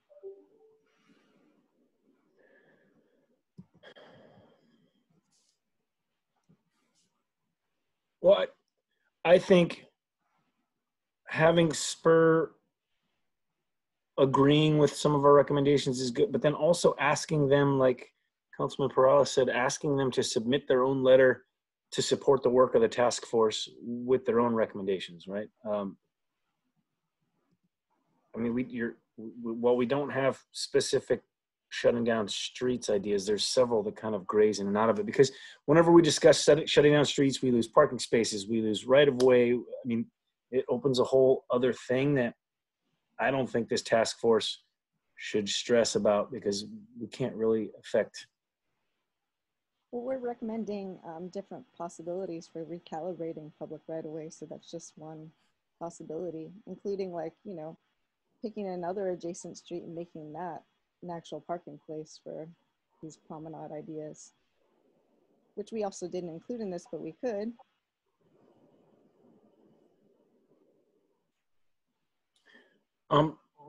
Well, I think having SPUR agreeing with some of our recommendations is good, but then also asking them, like Councilman Perales said, asking them to submit their own letter to support the work of the task force with their own recommendations, right? I mean, while we don't have specific shutting down streets ideas, there's several that kind of graze in and out of it, because whenever we discuss shutting down streets, we lose parking spaces, we lose right of way. I mean, it opens a whole other thing that I don't think this task force should stress about, because we can't really affect. Well, we're recommending different possibilities for recalibrating public right-of-way, so that's just one possibility, including, like, you know, picking another adjacent street and making that an actual parking place for these promenade ideas, which we also didn't include in this, but we could.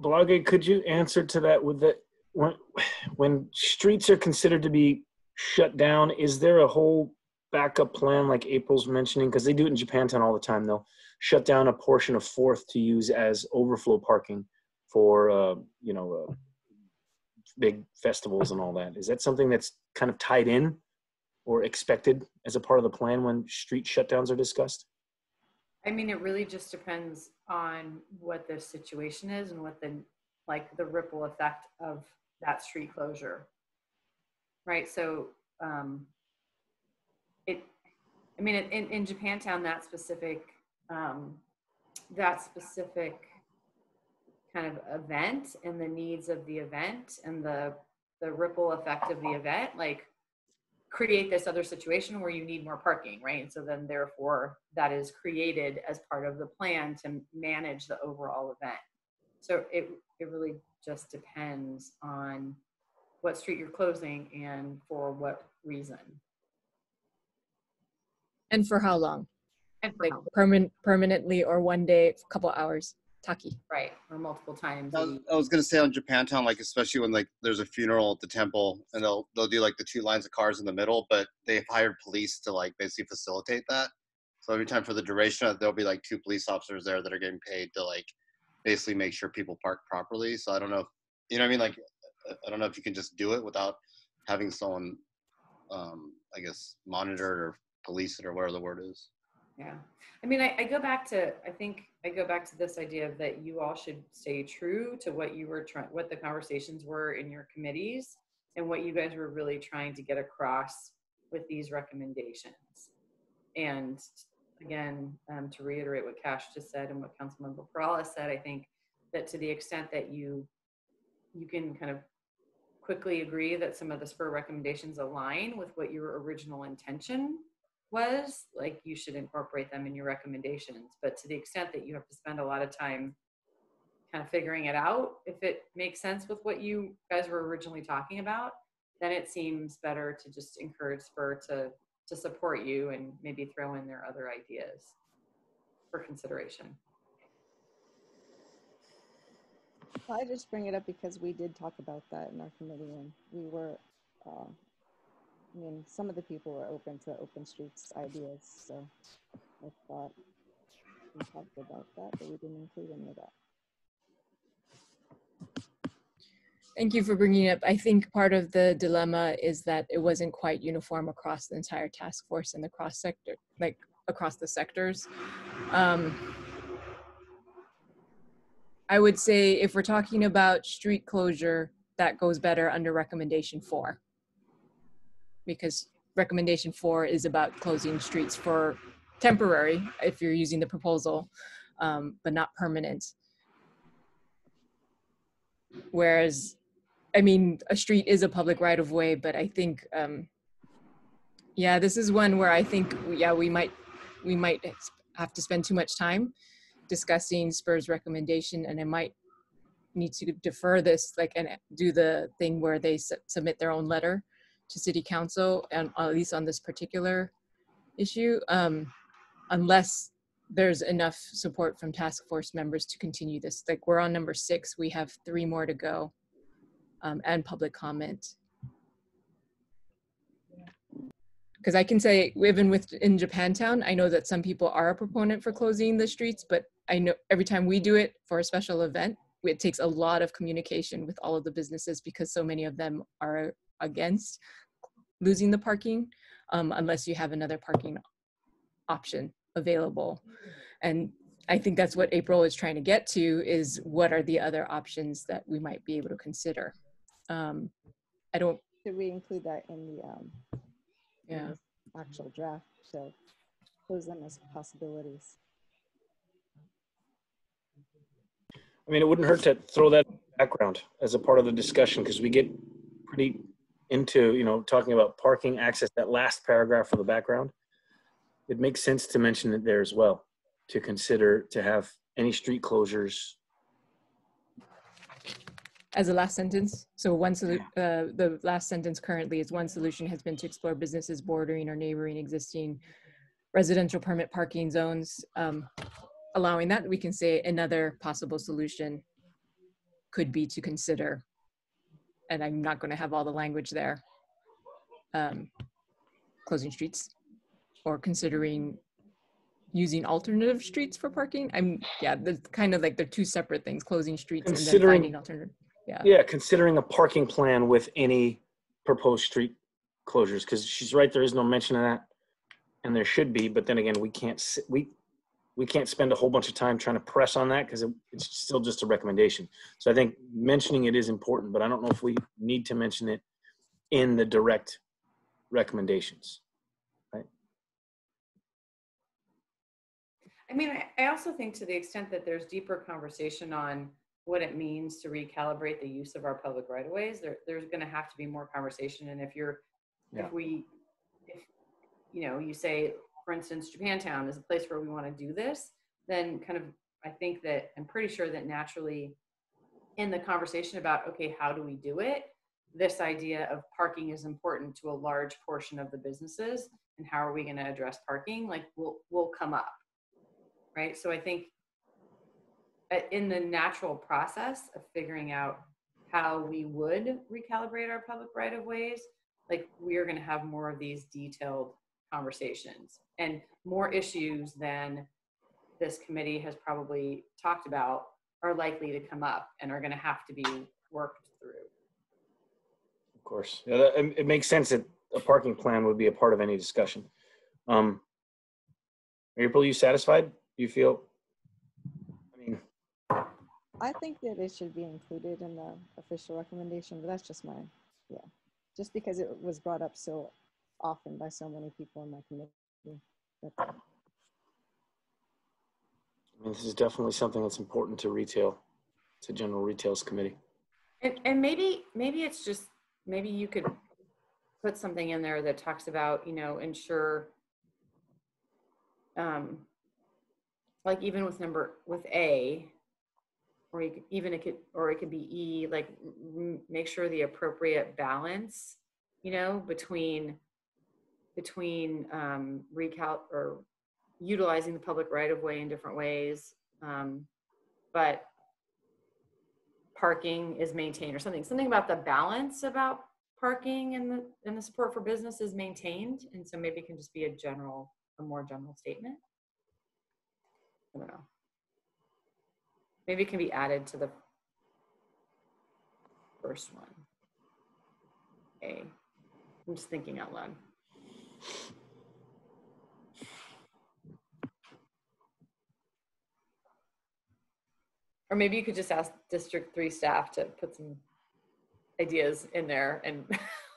Blage, could you answer to that with that? When streets are considered to be shut down, is there a whole backup plan like April's mentioning? Because they do it in Japantown all the time. They'll shut down a portion of 4th to use as overflow parking for, big festivals and all that. Is that something that's kind of tied in or expected as a part of the plan when street shutdowns are discussed? I mean, it really just depends on what the situation is and what the ripple effect of that street closure, right? So, in Japantown, that specific kind of event and the needs of the event and the ripple effect of the event, like, create this other situation where you need more parking, right? And so then therefore that is created as part of the plan to manage the overall event. So it really just depends on what street you're closing and for what reason. And for how long? And for like how- permanently or one day, a couple hours, taki. right, or multiple times a week. I was gonna say on Japantown, like especially when like there's a funeral at the temple and they'll do like the 2 lines of cars in the middle, but they've hired police to like basically facilitate that. So every time for the duration, there'll be like 2 police officers there that are getting paid to like basically make sure people park properly. So I don't know if, you know what I mean? Like, I don't know if you can just do it without having someone, I guess, monitor it or police it or whatever the word is. Yeah. I mean, I go back to, I think I go back to this idea of that you all should stay true to what you were trying, what the conversations were in your committees and what you guys were really trying to get across with these recommendations. And again, to reiterate what Cash just said and what Councilmember Peralta said, I think that to the extent that you can kind of quickly agree that some of the spur recommendations align with what your original intention was, like you should incorporate them in your recommendations. But to the extent that you have to spend a lot of time kind of figuring it out, if it makes sense with what you guys were originally talking about, then it seems better to just encourage spur to support you and maybe throw in their other ideas for consideration. I just bring it up because we did talk about that in our committee, and we were, I mean, some of the people were open to open streets ideas, so I thought we talked about that, but we didn't include any of that. Thank you for bringing it up. I think part of the dilemma is that it wasn't quite uniform across the entire task force and the cross sector, like across the sectors. I would say if we're talking about street closure, that goes better under recommendation 4. Because recommendation 4 is about closing streets for temporary, if you're using the proposal, but not permanent. Whereas, I mean, a street is a public right of way, but I think, yeah, this is one where I think, yeah, we might have to spend too much time discussing Spur's recommendation, and I might need to defer this, like, and do the thing where they submit their own letter to City Council, and at least on this particular issue, unless there's enough support from task force members to continue this. Like, we're on number 6, we have 3 more to go, and public comment. Because I can say, even in Japantown, I know that some people are a proponent for closing the streets, but I know every time we do it for a special event, it takes a lot of communication with all of the businesses because so many of them are against losing the parking, unless you have another parking option available. And I think that's what April is trying to get to, is what are the other options that we might be able to consider. I don't. Should we include that in the Yeah. actual draft? So pose them as possibilities. I mean, it wouldn't hurt to throw that background as a part of the discussion, because we get pretty into, you know, talking about parking access, that last paragraph of the background. It makes sense to mention it there as well, to consider to have any street closures. As a last sentence, so the last sentence currently is, one solution has been to explore businesses bordering or neighboring existing residential permit parking zones. Allowing that, we can say another possible solution could be to consider, and I'm not going to have all the language there, closing streets or considering using alternative streets for parking. Yeah, that's kind of like they're 2 separate things, closing streets and then finding alternative. Yeah, considering a parking plan with any proposed street closures, because she's right, there is no mention of that, and there should be, but then again, we can't spend a whole bunch of time trying to press on that because it's still just a recommendation. So I think mentioning it is important, but I don't know if we need to mention it in the direct recommendations, right? I mean, I also think to the extent that there's deeper conversation on what it means to recalibrate the use of our public right-of-ways, there's going to have to be more conversation. And if you know, you say, for instance, Japantown is a place where we want to do this, then kind of, I think that I'm pretty sure that naturally in the conversation about, okay, how do we do it? This idea of parking is important to a large portion of the businesses. and how are we going to address parking, like will come up, right? So I think in the natural process of figuring out how we would recalibrate our public right-of-ways, like we are going to have more of these detailed conversations and more issues than this committee has probably talked about are likely to come up and are going to have to be worked through. Of course. Yeah, it makes sense that a parking plan would be a part of any discussion. April, you satisfied? Do you feel, I mean, I think that it should be included in the official recommendation, but that's just my, just because it was brought up so often by so many people in my committee. That's all. I mean, this is definitely something that's important to retail, to general retails committee. And maybe it's just, maybe you could put something in there that talks about, ensure, like even with A, or you could, it could be E, like make sure the appropriate balance, between or utilizing the public right of way in different ways, but parking is maintained, or something about the balance about parking and the support for business is maintained. And so maybe it can just be a more general statement. I don't know. Maybe it can be added to the first one. Okay. I'm just thinking out loud. Or maybe you could just ask District 3 staff to put some ideas in there and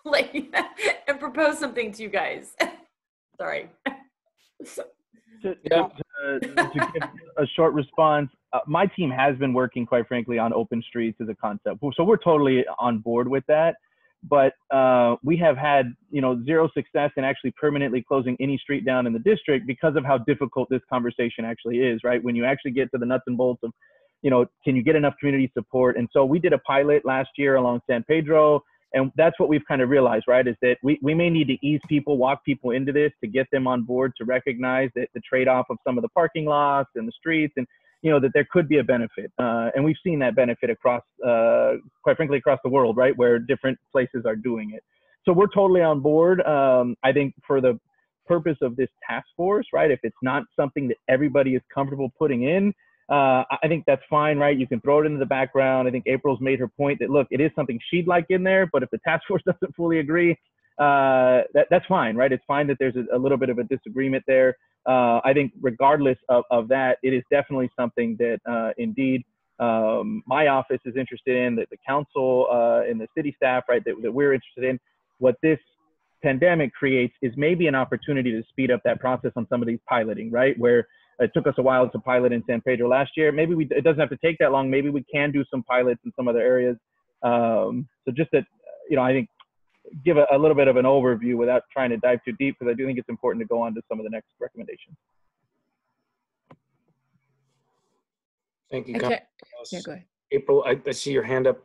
and propose something to you guys. Sorry. To give a short response, my team has been working, quite frankly, on open streets as a concept. So we're totally on board with that. But we have had, zero success in actually permanently closing any street down in the district because of how difficult this conversation actually is, right? When you actually get to the nuts and bolts of, can you get enough community support? And so we did a pilot last year along San Pedro. And that's what we've kind of realized, right, is that we may need to ease people, walk people into this to get them on board, to recognize that the trade-off of some of the parking lots and the streets, and, that there could be a benefit. And we've seen that benefit across, quite frankly, across the world, right, where different places are doing it. So we're totally on board. I think for the purpose of this task force, right, if it's not something that everybody is comfortable putting in, I think that's fine, right? You can throw it into the background. I think April's made her point that, look, it is something she'd like in there, but if the task force doesn't fully agree, that's fine, right? It's fine that there's a little bit of a disagreement there. I think regardless of that, it is definitely something that indeed my office is interested in, that the council and the city staff, right, that we're interested in. What this pandemic creates is maybe an opportunity to speed up that process on some of these piloting, right? Where it took us a while to pilot in San Pedro last year. Maybe it doesn't have to take that long. Maybe we can do some pilots in some other areas. So just that, I think give a little bit of an overview without trying to dive too deep, because I do think it's important to go on to some of the next recommendations. Thank you. Yeah, go ahead. April, I see your hand up.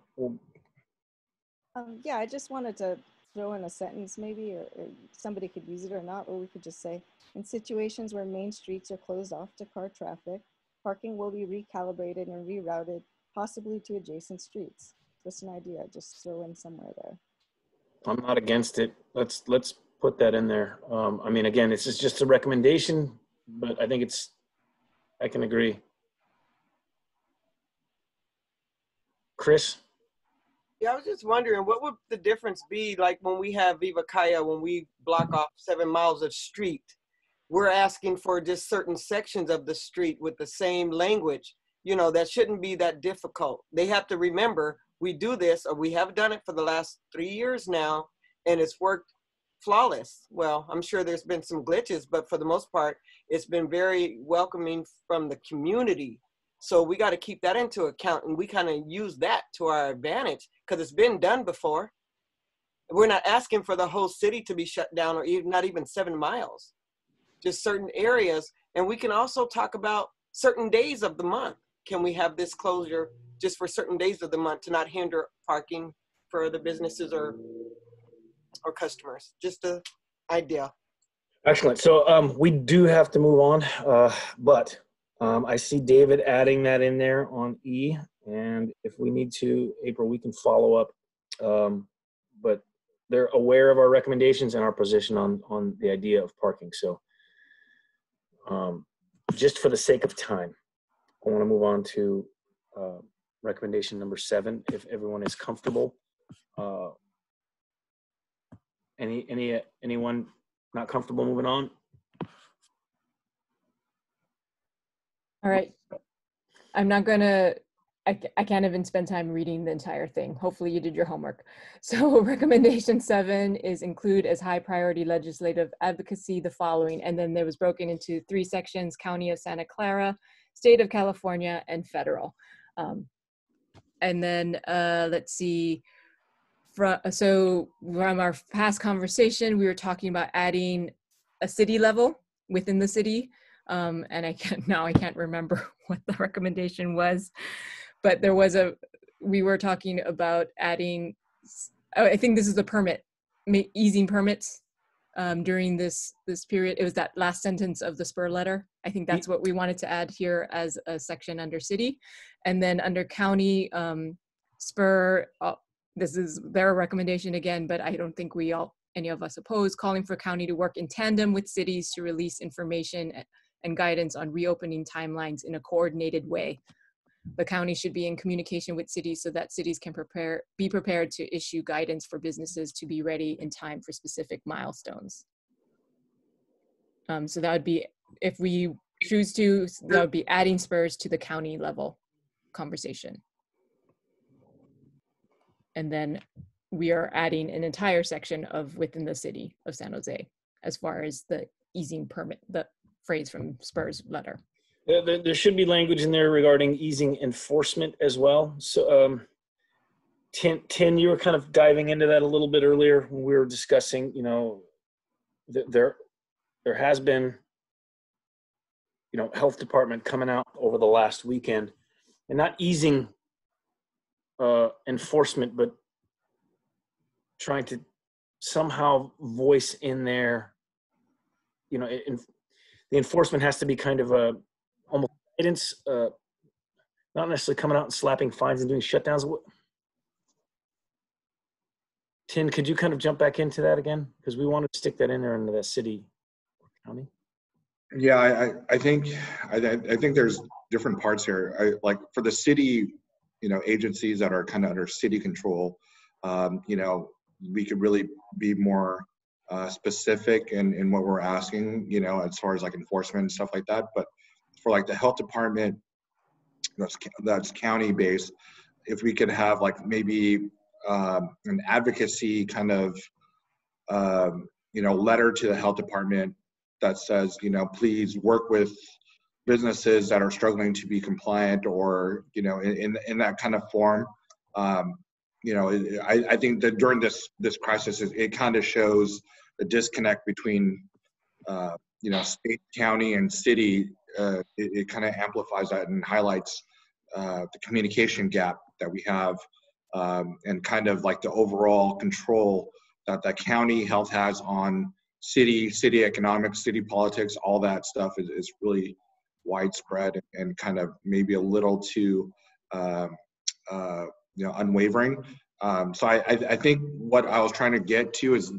Yeah, I just wanted to throw in a sentence maybe, or somebody could use it or not, or we could just say, in situations where main streets are closed off to car traffic, parking will be recalibrated and rerouted, possibly to adjacent streets. Just an idea, just throw in somewhere there. I'm not against it. Let's put that in there. I mean, again, this is just a recommendation, but I think I can agree. Chris? Yeah, I was just wondering, what would the difference be like when we have Viva Kaya, when we block off 7 miles of street? We're asking for just certain sections of the street with the same language. That shouldn't be that difficult. They have to remember we do this, or we have done it for the last 3 years now, and it's worked flawless. Well, I'm sure there's been some glitches, but for the most part, it's been very welcoming from the community. So we got to keep that into account, and we kind of use that to our advantage because it's been done before. We're not asking for the whole city to be shut down, or not even 7 miles, just certain areas. And we can also talk about certain days of the month. Can we have this closure just for certain days of the month to not hinder parking for the businesses or customers? Just an idea. Excellent. So we do have to move on, but I see David adding that in there on E. And if we need to, April, we can follow up. But they're aware of our recommendations and our position on the idea of parking. So just for the sake of time, I want to move on to recommendation number 7, if everyone is comfortable. Anyone not comfortable moving on? All right. I'm not gonna, I can't even spend time reading the entire thing. Hopefully you did your homework. So recommendation 7 is include as high priority legislative advocacy the following, and then there was broken into 3 sections: County of Santa Clara, State of California, and federal. And then let's see, so from our past conversation, we were talking about adding a city level within the city. And I can't remember what the recommendation was, but we were talking about adding, I think this is the permit, easing permits during this period. It was that last sentence of the spur letter. I think that's what we wanted to add here as a section under city. And then under county, spur, this is their recommendation again, but I don't think any of us oppose, calling for county to work in tandem with cities to release information and guidance on reopening timelines in a coordinated way. The county should be in communication with cities so that cities can be prepared to issue guidance for businesses to be ready in time for specific milestones. So that would be, if we choose to, that would be adding spurs to the county level conversation. And then we are adding an entire section of within the city of San Jose as far as the easing permit, the phrase from Spur's letter. There should be language in there regarding easing enforcement as well. So Tin, you were kind of diving into that a little bit earlier when we were discussing, there has been, health department coming out over the last weekend and not easing enforcement, but trying to somehow voice in there, the enforcement has to be kind of almost guidance, not necessarily coming out and slapping fines and doing shutdowns. Tin, could you kind of jump back into that again? Because we want to stick that in there into the city or county. Yeah, I think there's different parts here. Like for the city, agencies that are kind of under city control, we could really be more specific in what we're asking, as far as like enforcement and stuff like that. But for like the health department, that's county based, if we could have like maybe an advocacy kind of letter to the health department that says, please work with businesses that are struggling to be compliant, or in that kind of form. I think that during this crisis, it kind of shows the disconnect between state, county, and city. It kind of amplifies that and highlights the communication gap that we have, and kind of like the overall control that the county health has on city economics, city politics. All that stuff is really widespread and kind of maybe a little too unwavering. So I think what I was trying to get to is,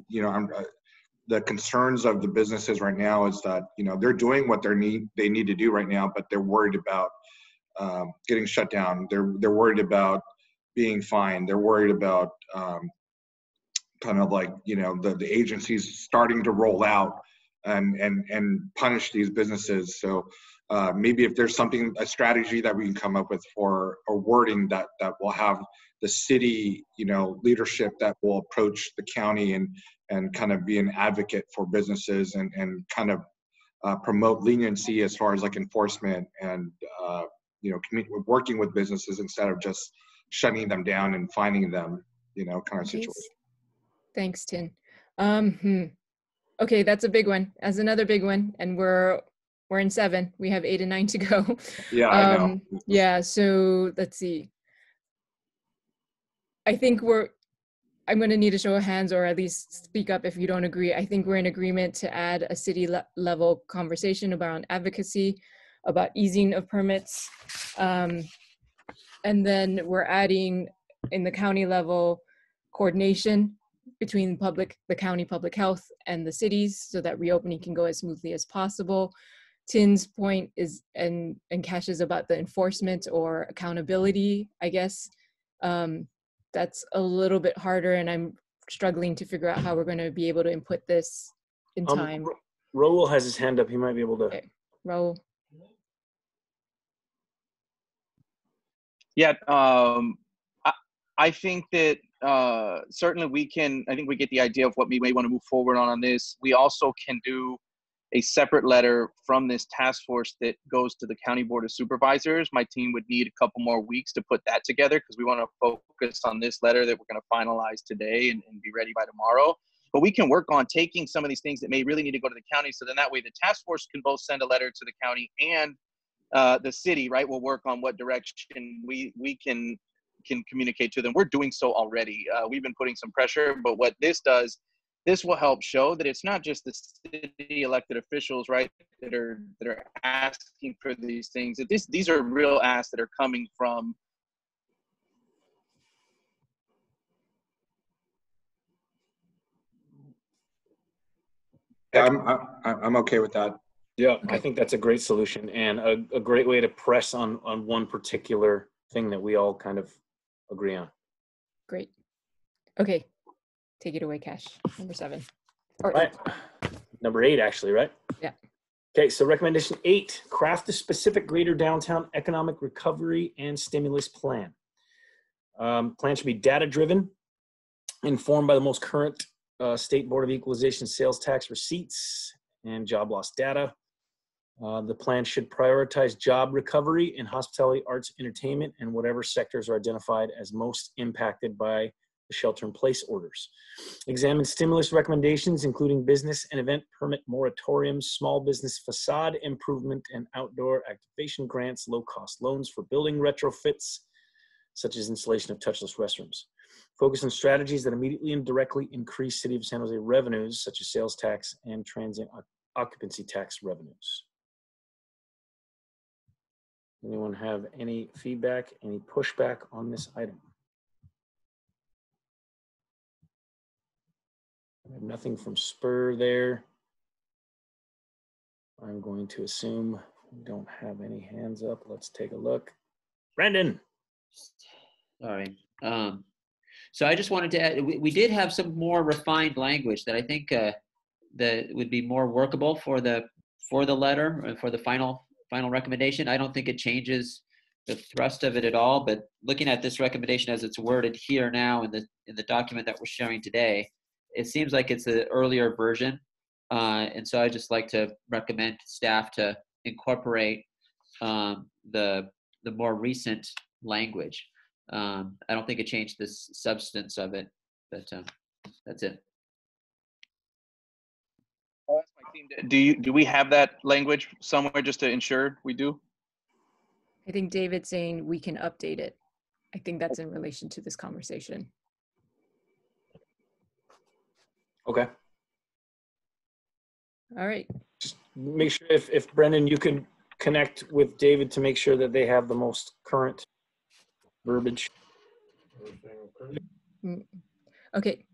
the concerns of the businesses right now is that, they're doing what they need to do right now, but they're worried about getting shut down. They're worried about being fined. They're worried about kind of like, the agencies starting to roll out and punish these businesses. So maybe if there's a strategy that we can come up with for a wording that will have the city, leadership that will approach the county and kind of be an advocate for businesses and kind of promote leniency as far as like enforcement and, working with businesses instead of just shutting them down and fining them, kind of situation. Thanks, Tin. Okay, that's a big one. As another big one, and we're in 7. We have 8 and 9 to go. Yeah, I know. Yeah, so let's see. I think I'm going to need a show of hands, or at least speak up if you don't agree. I think we're in agreement to add a city level conversation about advocacy, about easing of permits. And then we're adding in the county level coordination between the county public health and the cities so that reopening can go as smoothly as possible. Tin's point is, and Cash's about the enforcement or accountability, I guess. That's a little bit harder, and I'm struggling to figure out how we're going to be able to input this in time. Raul has his hand up. He might be able to. Okay. Raul. Yeah, I think that certainly I think we get the idea of what we may want to move forward on this. We also can do a separate letter from this task force that goes to the County Board of Supervisors. My team would need a couple more weeks to put that together because we want to focus on this letter that we're going to finalize today and be ready by tomorrow. But we can work on taking some of these things that may really need to go to the county. So then that way the task force can both send a letter to the county and the city, right, will work on what direction we can communicate to them. We're doing so already. We've been putting some pressure, but what this does, this will help show that it's not just the city elected officials, right, that are asking for these things. That these are real asks that are coming from. Yeah, I'm okay with that. Yeah, Okay. I think that's a great solution and a great way to press on one particular thing that we all kind of agree on. Great. Okay. Take it away, Cash. Number 7. Or Right. Number 8, actually, right? Yeah. Okay, so recommendation 8, craft a specific greater downtown economic recovery and stimulus plan. Plan should be data-driven, informed by the most current State Board of Equalization sales tax receipts and job loss data. The plan should prioritize job recovery in hospitality, arts, entertainment, and whatever sectors are identified as most impacted by the shelter-in-place orders. Examine stimulus recommendations, including business and event permit moratoriums, small business facade improvement, and outdoor activation grants, low-cost loans for building retrofits, such as installation of touchless restrooms. Focus on strategies that immediately and directly increase City of San Jose revenues, such as sales tax and transient occupancy tax revenues. Anyone have any feedback, any pushback on this item? I have nothing from Spur there. I'm going to assume we don't have any hands up. Let's take a look. Brandon. Sorry. So I just wanted to add, we did have some more refined language that I think that would be more workable for the letter and for the final recommendation. I don't think it changes the thrust of it at all, but looking at this recommendation as it's worded here now in the document that we're sharing today, it seems like it's the earlier version. And so I just like to recommend staff to incorporate the more recent language. I don't think it changed the substance of it, but that's it. I'll ask my team, do we have that language somewhere just to ensure we do? I think David's saying we can update it. I think that's in relation to this conversation. Okay. All right. Just make sure if Brendan, you can connect with David to make sure that they have the most current verbiage. Okay.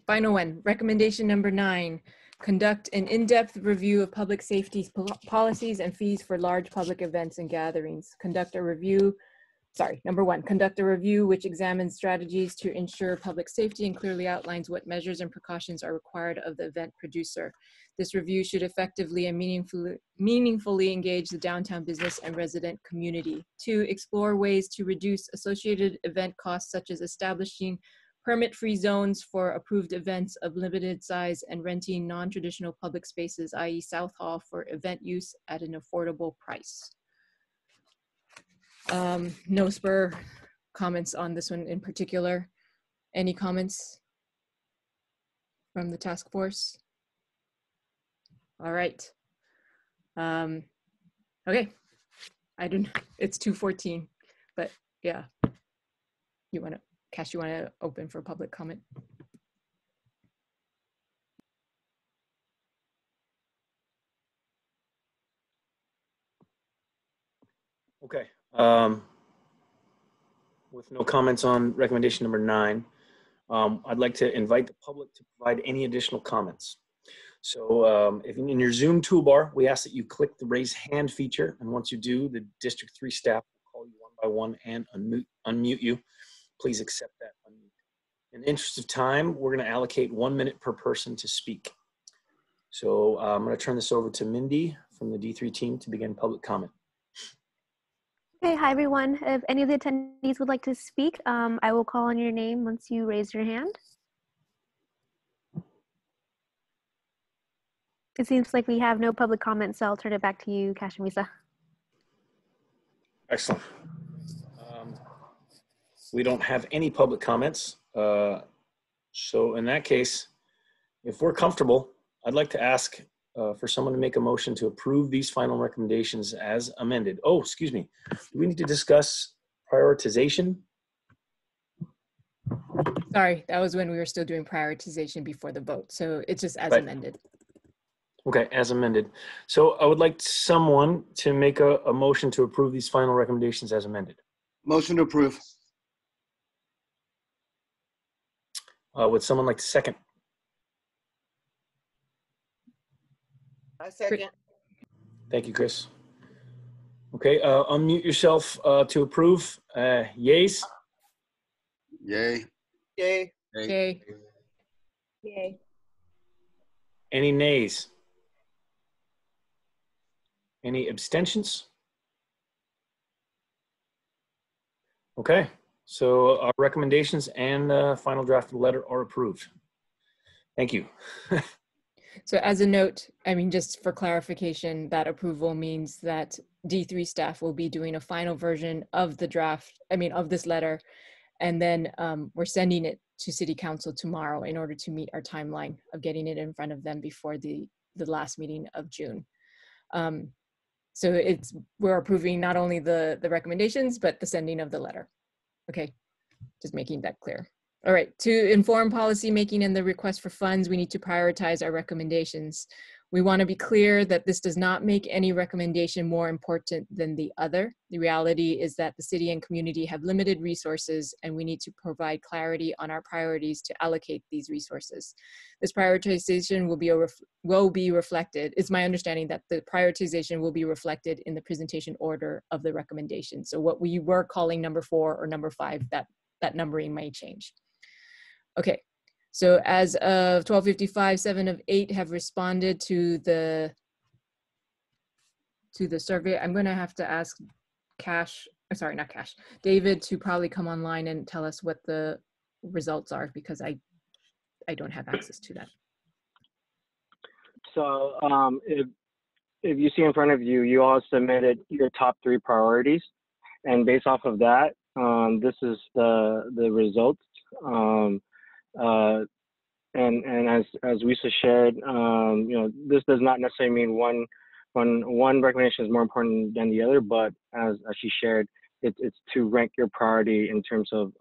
Final one. Recommendation number 9. Conduct an in-depth review of public safety policies and fees for large public events and gatherings. Number 1, conduct a review which examines strategies to ensure public safety and clearly outlines what measures and precautions are required of the event producer. This review should effectively and meaningfully engage the downtown business and resident community. 2, explore ways to reduce associated event costs, such as establishing permit-free zones for approved events of limited size and renting non-traditional public spaces, i.e. South Hall, for event use at an affordable price. No Spur comments on this one in particular. Any comments from the task force? All right. Okay. It's 2:14, but yeah. Cash, you want to open for public comment? Okay. With no comments on recommendation number 9, I'd like to invite the public to provide any additional comments. So if in your Zoom toolbar, we ask that you click the raise hand feature. And once you do, the District 3 staff will call you one by one and unmute you. Please accept that unmute. In the interest of time, we're going to allocate 1 minute per person to speak. So I'm going to turn this over to Mindy from the D3 team to begin public comment. Okay, hi everyone. If any of the attendees would like to speak, I will call on your name once you raise your hand. It seems like we have no public comment, so I'll turn it back to you, Kashamisa. Excellent. We don't have any public comments. So in that case, if we're comfortable, I'd like to ask for someone to make a motion to approve these final recommendations as amended. Oh, excuse me. Do we need to discuss prioritization? Sorry, that was when we were still doing prioritization before the vote. So it's just as Right. amended. Okay, as amended. So I would like someone to make a motion to approve these final recommendations as amended. Motion to approve. Would someone like to second? I second. Thank you, Chris. Okay, unmute yourself to approve. Yeas? Yay. Yay. Okay. Yay. Any nays? Any abstentions? Okay, so our recommendations and final draft of the letter are approved. Thank you. So as a note, I mean, just for clarification, that approval means that D3 staff will be doing a final version of the draft, of this letter, and then we're sending it to City Council tomorrow in order to meet our timeline of getting it in front of them before the last meeting of June. So we're approving not only the recommendations, but the sending of the letter. Okay, just making that clear. All right, to inform policy making and the request for funds, we need to prioritize our recommendations. We want to be clear that this does not make any recommendation more important than the other. The reality is that the city and community have limited resources, and we need to provide clarity on our priorities to allocate these resources. This prioritization will be reflected. It's my understanding that the prioritization will be reflected in the presentation order of the recommendation. So what we were calling number 4 or number 5, that numbering may change. Okay, so as of 12:55, 7 of 8 have responded to the survey. I'm going to have to ask David to probably come online and tell us what the results are, because I don't have access to that. So if you see in front of you, you all submitted your top 3 priorities, and based off of that, this is the results. And as Lisa shared, this does not necessarily mean one recommendation is more important than the other, but as she shared, it's to rank your priority in terms of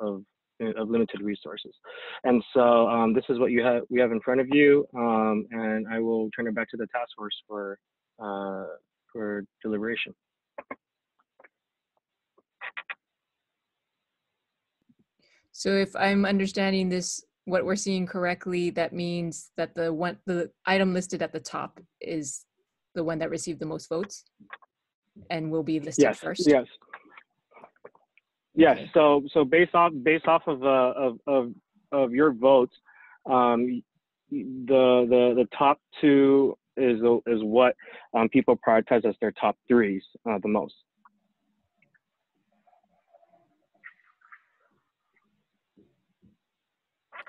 limited resources. And so this is what we have in front of you, and I will turn it back to the task force for deliberation. So if I'm understanding this, what we're seeing correctly, that means that the item listed at the top is the one that received the most votes and will be listed first. Yes. Okay. So based off of your votes, the top 2 is what people prioritize as their top 3s the most.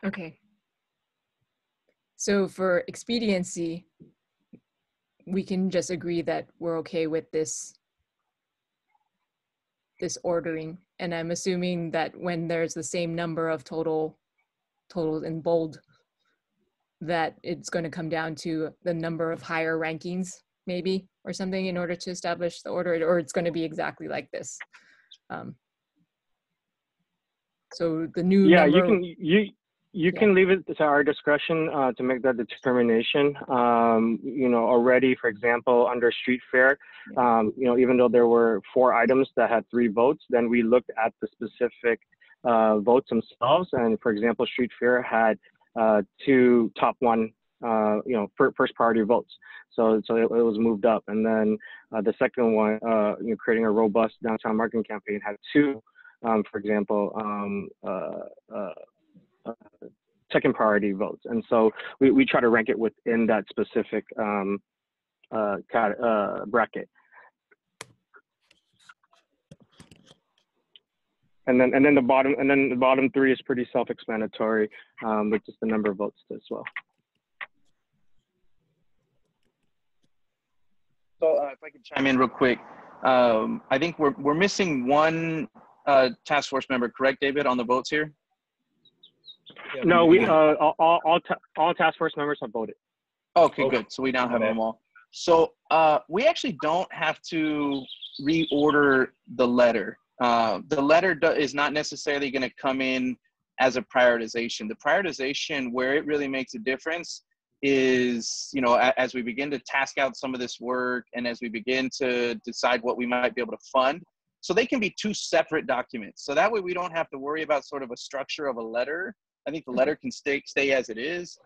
Okay. So for expediency, we can just agree that we're okay with this ordering. And I'm assuming that when there's the same number of totals in bold, that it's going to come down to the number of higher rankings, maybe, or something, in order to establish the order, or it's going to be exactly like this. So the new number. You Yeah. can leave it to our discretion to make that determination. You know, already, for example, under street fair, you know, even though there were 4 items that had 3 votes, then we looked at the specific votes themselves. And for example, street fair had 2 top 1, you know, first priority votes. So it was moved up. And then the second one, you know, creating a robust downtown marketing campaign had 2, for example, second priority votes. And so we try to rank it within that specific bracket. And then the bottom 3 is pretty self-explanatory, with just the number of votes as well. So if I could chime in real quick, I think we're missing one task force member, correct, David, on the votes here? Yeah, no, we all task force members have voted. Okay, good. So we now have them all. So we actually don't have to reorder the letter. The letter is not necessarily going to come in as a prioritization. The prioritization, where it really makes a difference, is, you know, as we begin to task out some of this work and as we begin to decide what we might be able to fund. So they can be 2 separate documents. So that way we don't have to worry about sort of a structure of a letter. I think the letter can stay as it is.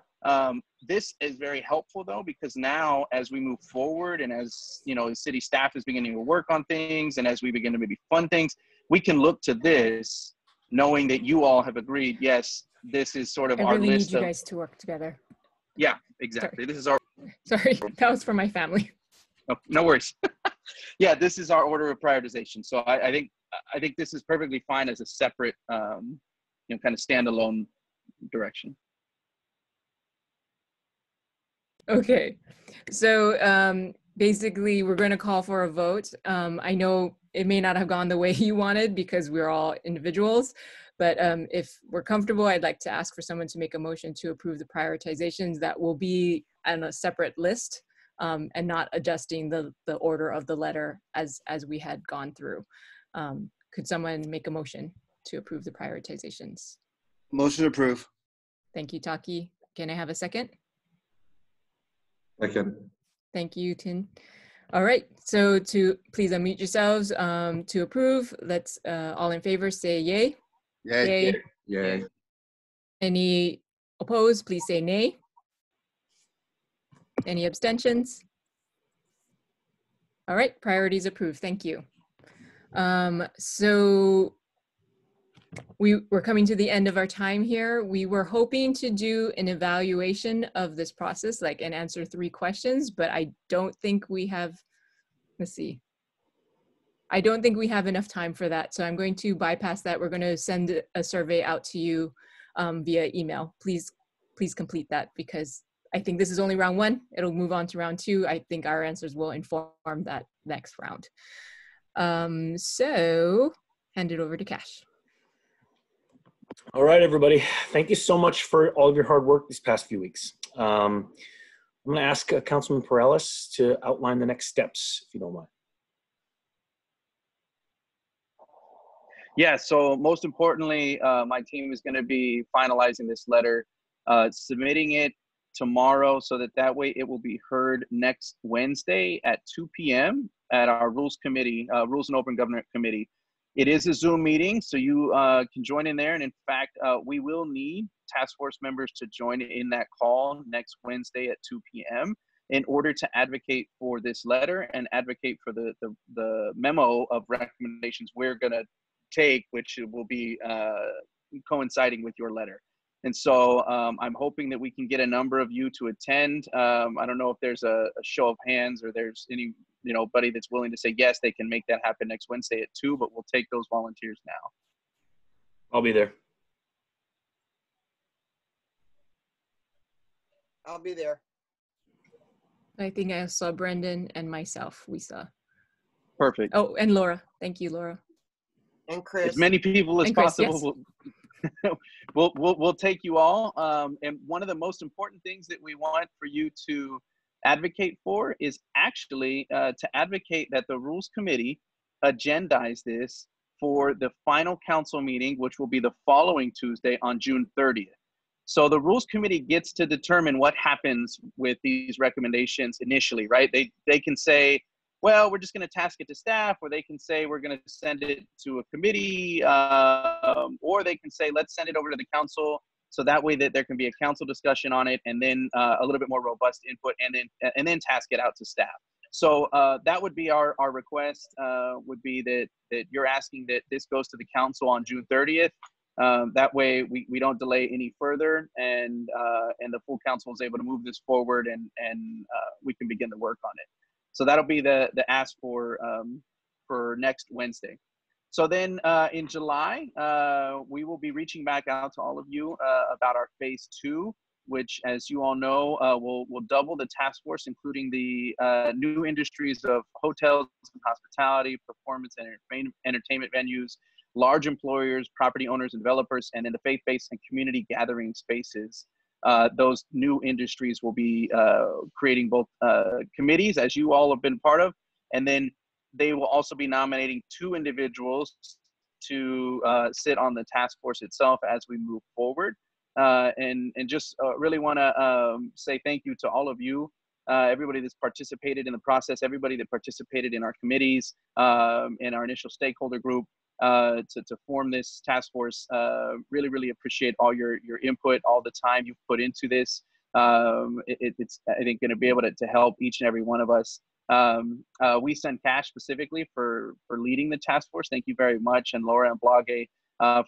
This is very helpful though, because now as we move forward and as, you know, the city staff is beginning to work on things and as we begin to maybe fund things, we can look to this knowing that you all have agreed, yes, this is sort of I our really list need you of, guys to work together. yeah, exactly. This is our, Sorry, that was for my family. oh, no worries. Yeah, this is our order of prioritization. So I think this is perfectly fine as a separate, you know, kind of standalone direction. Okay, so basically we're going to call for a vote. I know it may not have gone the way you wanted because we're all individuals, but if we're comfortable, I'd like to ask for someone to make a motion to approve the prioritizations that will be on a separate list, and not adjusting the order of the letter as we had gone through. Could someone make a motion to approve the prioritizations? Motion to approve. Thank you, Taki. Can I have a second? Second. Thank you, Tin. All right, so please unmute yourselves to approve. Let's all in favor say yay. Yay. Yay. Any opposed, please say nay. Any abstentions? All right, priorities approved. Thank you. So we're coming to the end of our time here. We were hoping to do an evaluation of this process, like, and answer 3 questions, but I don't think we have, let's see. I don't think we have enough time for that. So I'm going to bypass that. We're going to send a survey out to you via email. Please complete that, because I think this is only round 1. It'll move on to round 2. I think our answers will inform that next round. So hand it over to Cash. All right, everybody. Thank you so much for all of your hard work these past few weeks. I'm going to ask Councilman Perales to outline the next steps, if you don't mind. Yeah, so most importantly, my team is going to be finalizing this letter, submitting it tomorrow so that way it will be heard next Wednesday at 2 p.m. at our Rules Committee, Rules and Open Government Committee. It is a Zoom meeting, so you can join in there. And in fact, we will need task force members to join in that call next Wednesday at 2 p.m. in order to advocate for this letter and advocate for the memo of recommendations we're going to take, which will be coinciding with your letter. And so I'm hoping that we can get a number of you to attend. I don't know if there's a show of hands or there's anybody that's willing to say yes, they can make that happen next Wednesday at 2, but we'll take those volunteers now. I'll be there. I'll be there. I think I saw Brendan and myself. We saw. Perfect. Oh, and Laura. Thank you, Laura. And Chris. As many people as And Chris, possible. yes. We'll take you all. And one of the most important things that we want for you to advocate for is actually to advocate that the Rules Committee agendize this for the final council meeting, which will be the following Tuesday on June 30th. So the rules committee gets to determine what happens with these recommendations initially, right? They can say, well, we're just going to task it to staff, or they can say we're going to send it to a committee, or they can say let's send it over to the council, so that way that there can be a council discussion on it, and then a little bit more robust input, and then task it out to staff. So that would be our request. Would be that you're asking that this goes to the council on June 30th. That way we don't delay any further, and the full council is able to move this forward, and we can begin the work on it. So that'll be the ask for next Wednesday. So then in July, we will be reaching back out to all of you about our phase 2, which, as you all know, will double the task force, including the new industries of hotels and hospitality, performance and entertainment venues, large employers, property owners and developers, and then the faith-based and community gathering spaces. Those new industries will be creating both committees, as you all have been part of, and then they will also be nominating 2 individuals to sit on the task force itself as we move forward. And just really want to say thank you to all of you, everybody that's participated in the process, everybody that participated in our committees, in our initial stakeholder group, to form this task force. Really, really appreciate all your input, all the time you've put into this. It's, I think, going to be able to help each and every one of us. We send cash specifically for leading the task force. Thank you very much. And Laura and Blage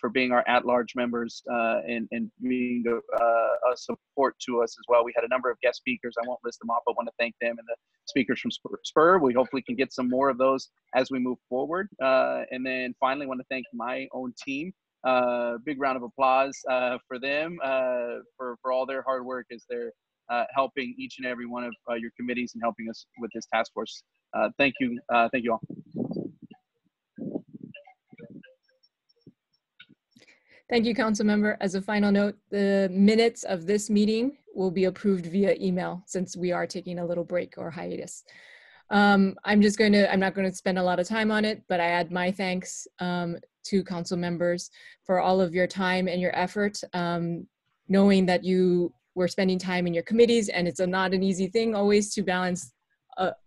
for being our at-large members and being a support to us as well. We had a number of guest speakers. I won't list them off, but I want to thank them and the speakers from Spur. We hopefully can get some more of those as we move forward. And then finally, I want to thank my own team. Big round of applause for them, for all their hard work as they're helping each and every one of your committees and helping us with this task force. Thank you. Thank you all. Thank you, Councilmember. As a final note, the minutes of this meeting will be approved via email since we are taking a little break or hiatus. I'm not going to spend a lot of time on it, but I add my thanks to council members for all of your time and your effort, knowing that you were spending time in your committees, and it's not an easy thing always to balance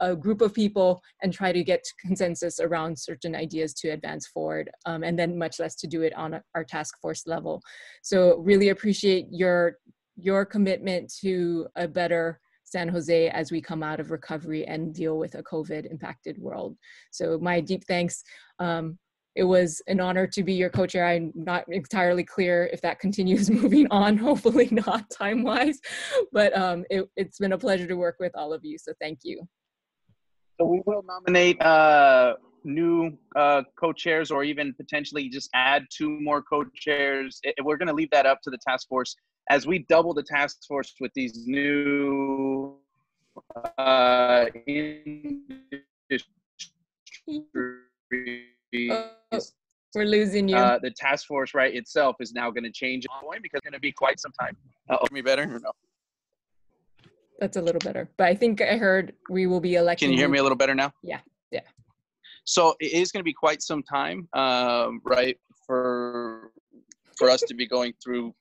a group of people and try to get consensus around certain ideas to advance forward, and then much less to do it on our task force level. So really appreciate your commitment to a better San Jose as we come out of recovery and deal with a COVID impacted world. So my deep thanks. It was an honor to be your co-chair. I'm not entirely clear if that continues moving on, hopefully not time-wise, but it's been a pleasure to work with all of you, so thank you. So we will nominate new co-chairs, or even potentially just add 2 more co-chairs. We're going to leave that up to the task force as we double the task force with these new we're losing you. The task force itself is now going to change because it's going to be quite some time. Hear me better or no? That's a little better, but I think I heard we will be electing. Can you hear me a little better now? Yeah. So it is going to be quite some time, for us to be going through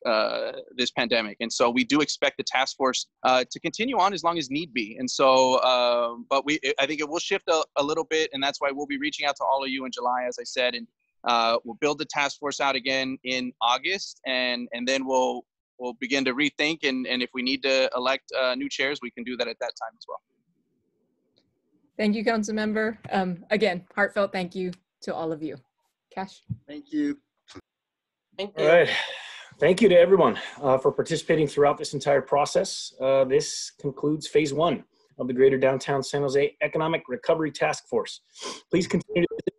this pandemic. And so we do expect the task force to continue on as long as need be. And so, but I think it will shift a little bit, and that's why we'll be reaching out to all of you in July, as I said, and we'll build the task force out again in August, and then we'll begin to rethink, and if we need to elect new chairs, we can do that at that time as well. Thank you, Councilmember. Again, heartfelt thank you to all of you. Cash. Thank you. Thank you. All right. Thank you to everyone for participating throughout this entire process. This concludes phase 1 of the Greater Downtown San Jose Economic Recovery Task Force. Please continue to visit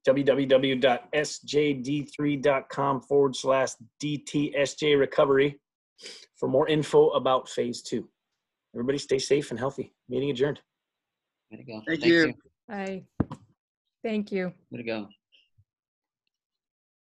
www.sjd3.com/DTSJ recovery for more info about phase 2. Everybody stay safe and healthy. Meeting adjourned. Way to go. Thank you. Bye. Thank you. Way to go.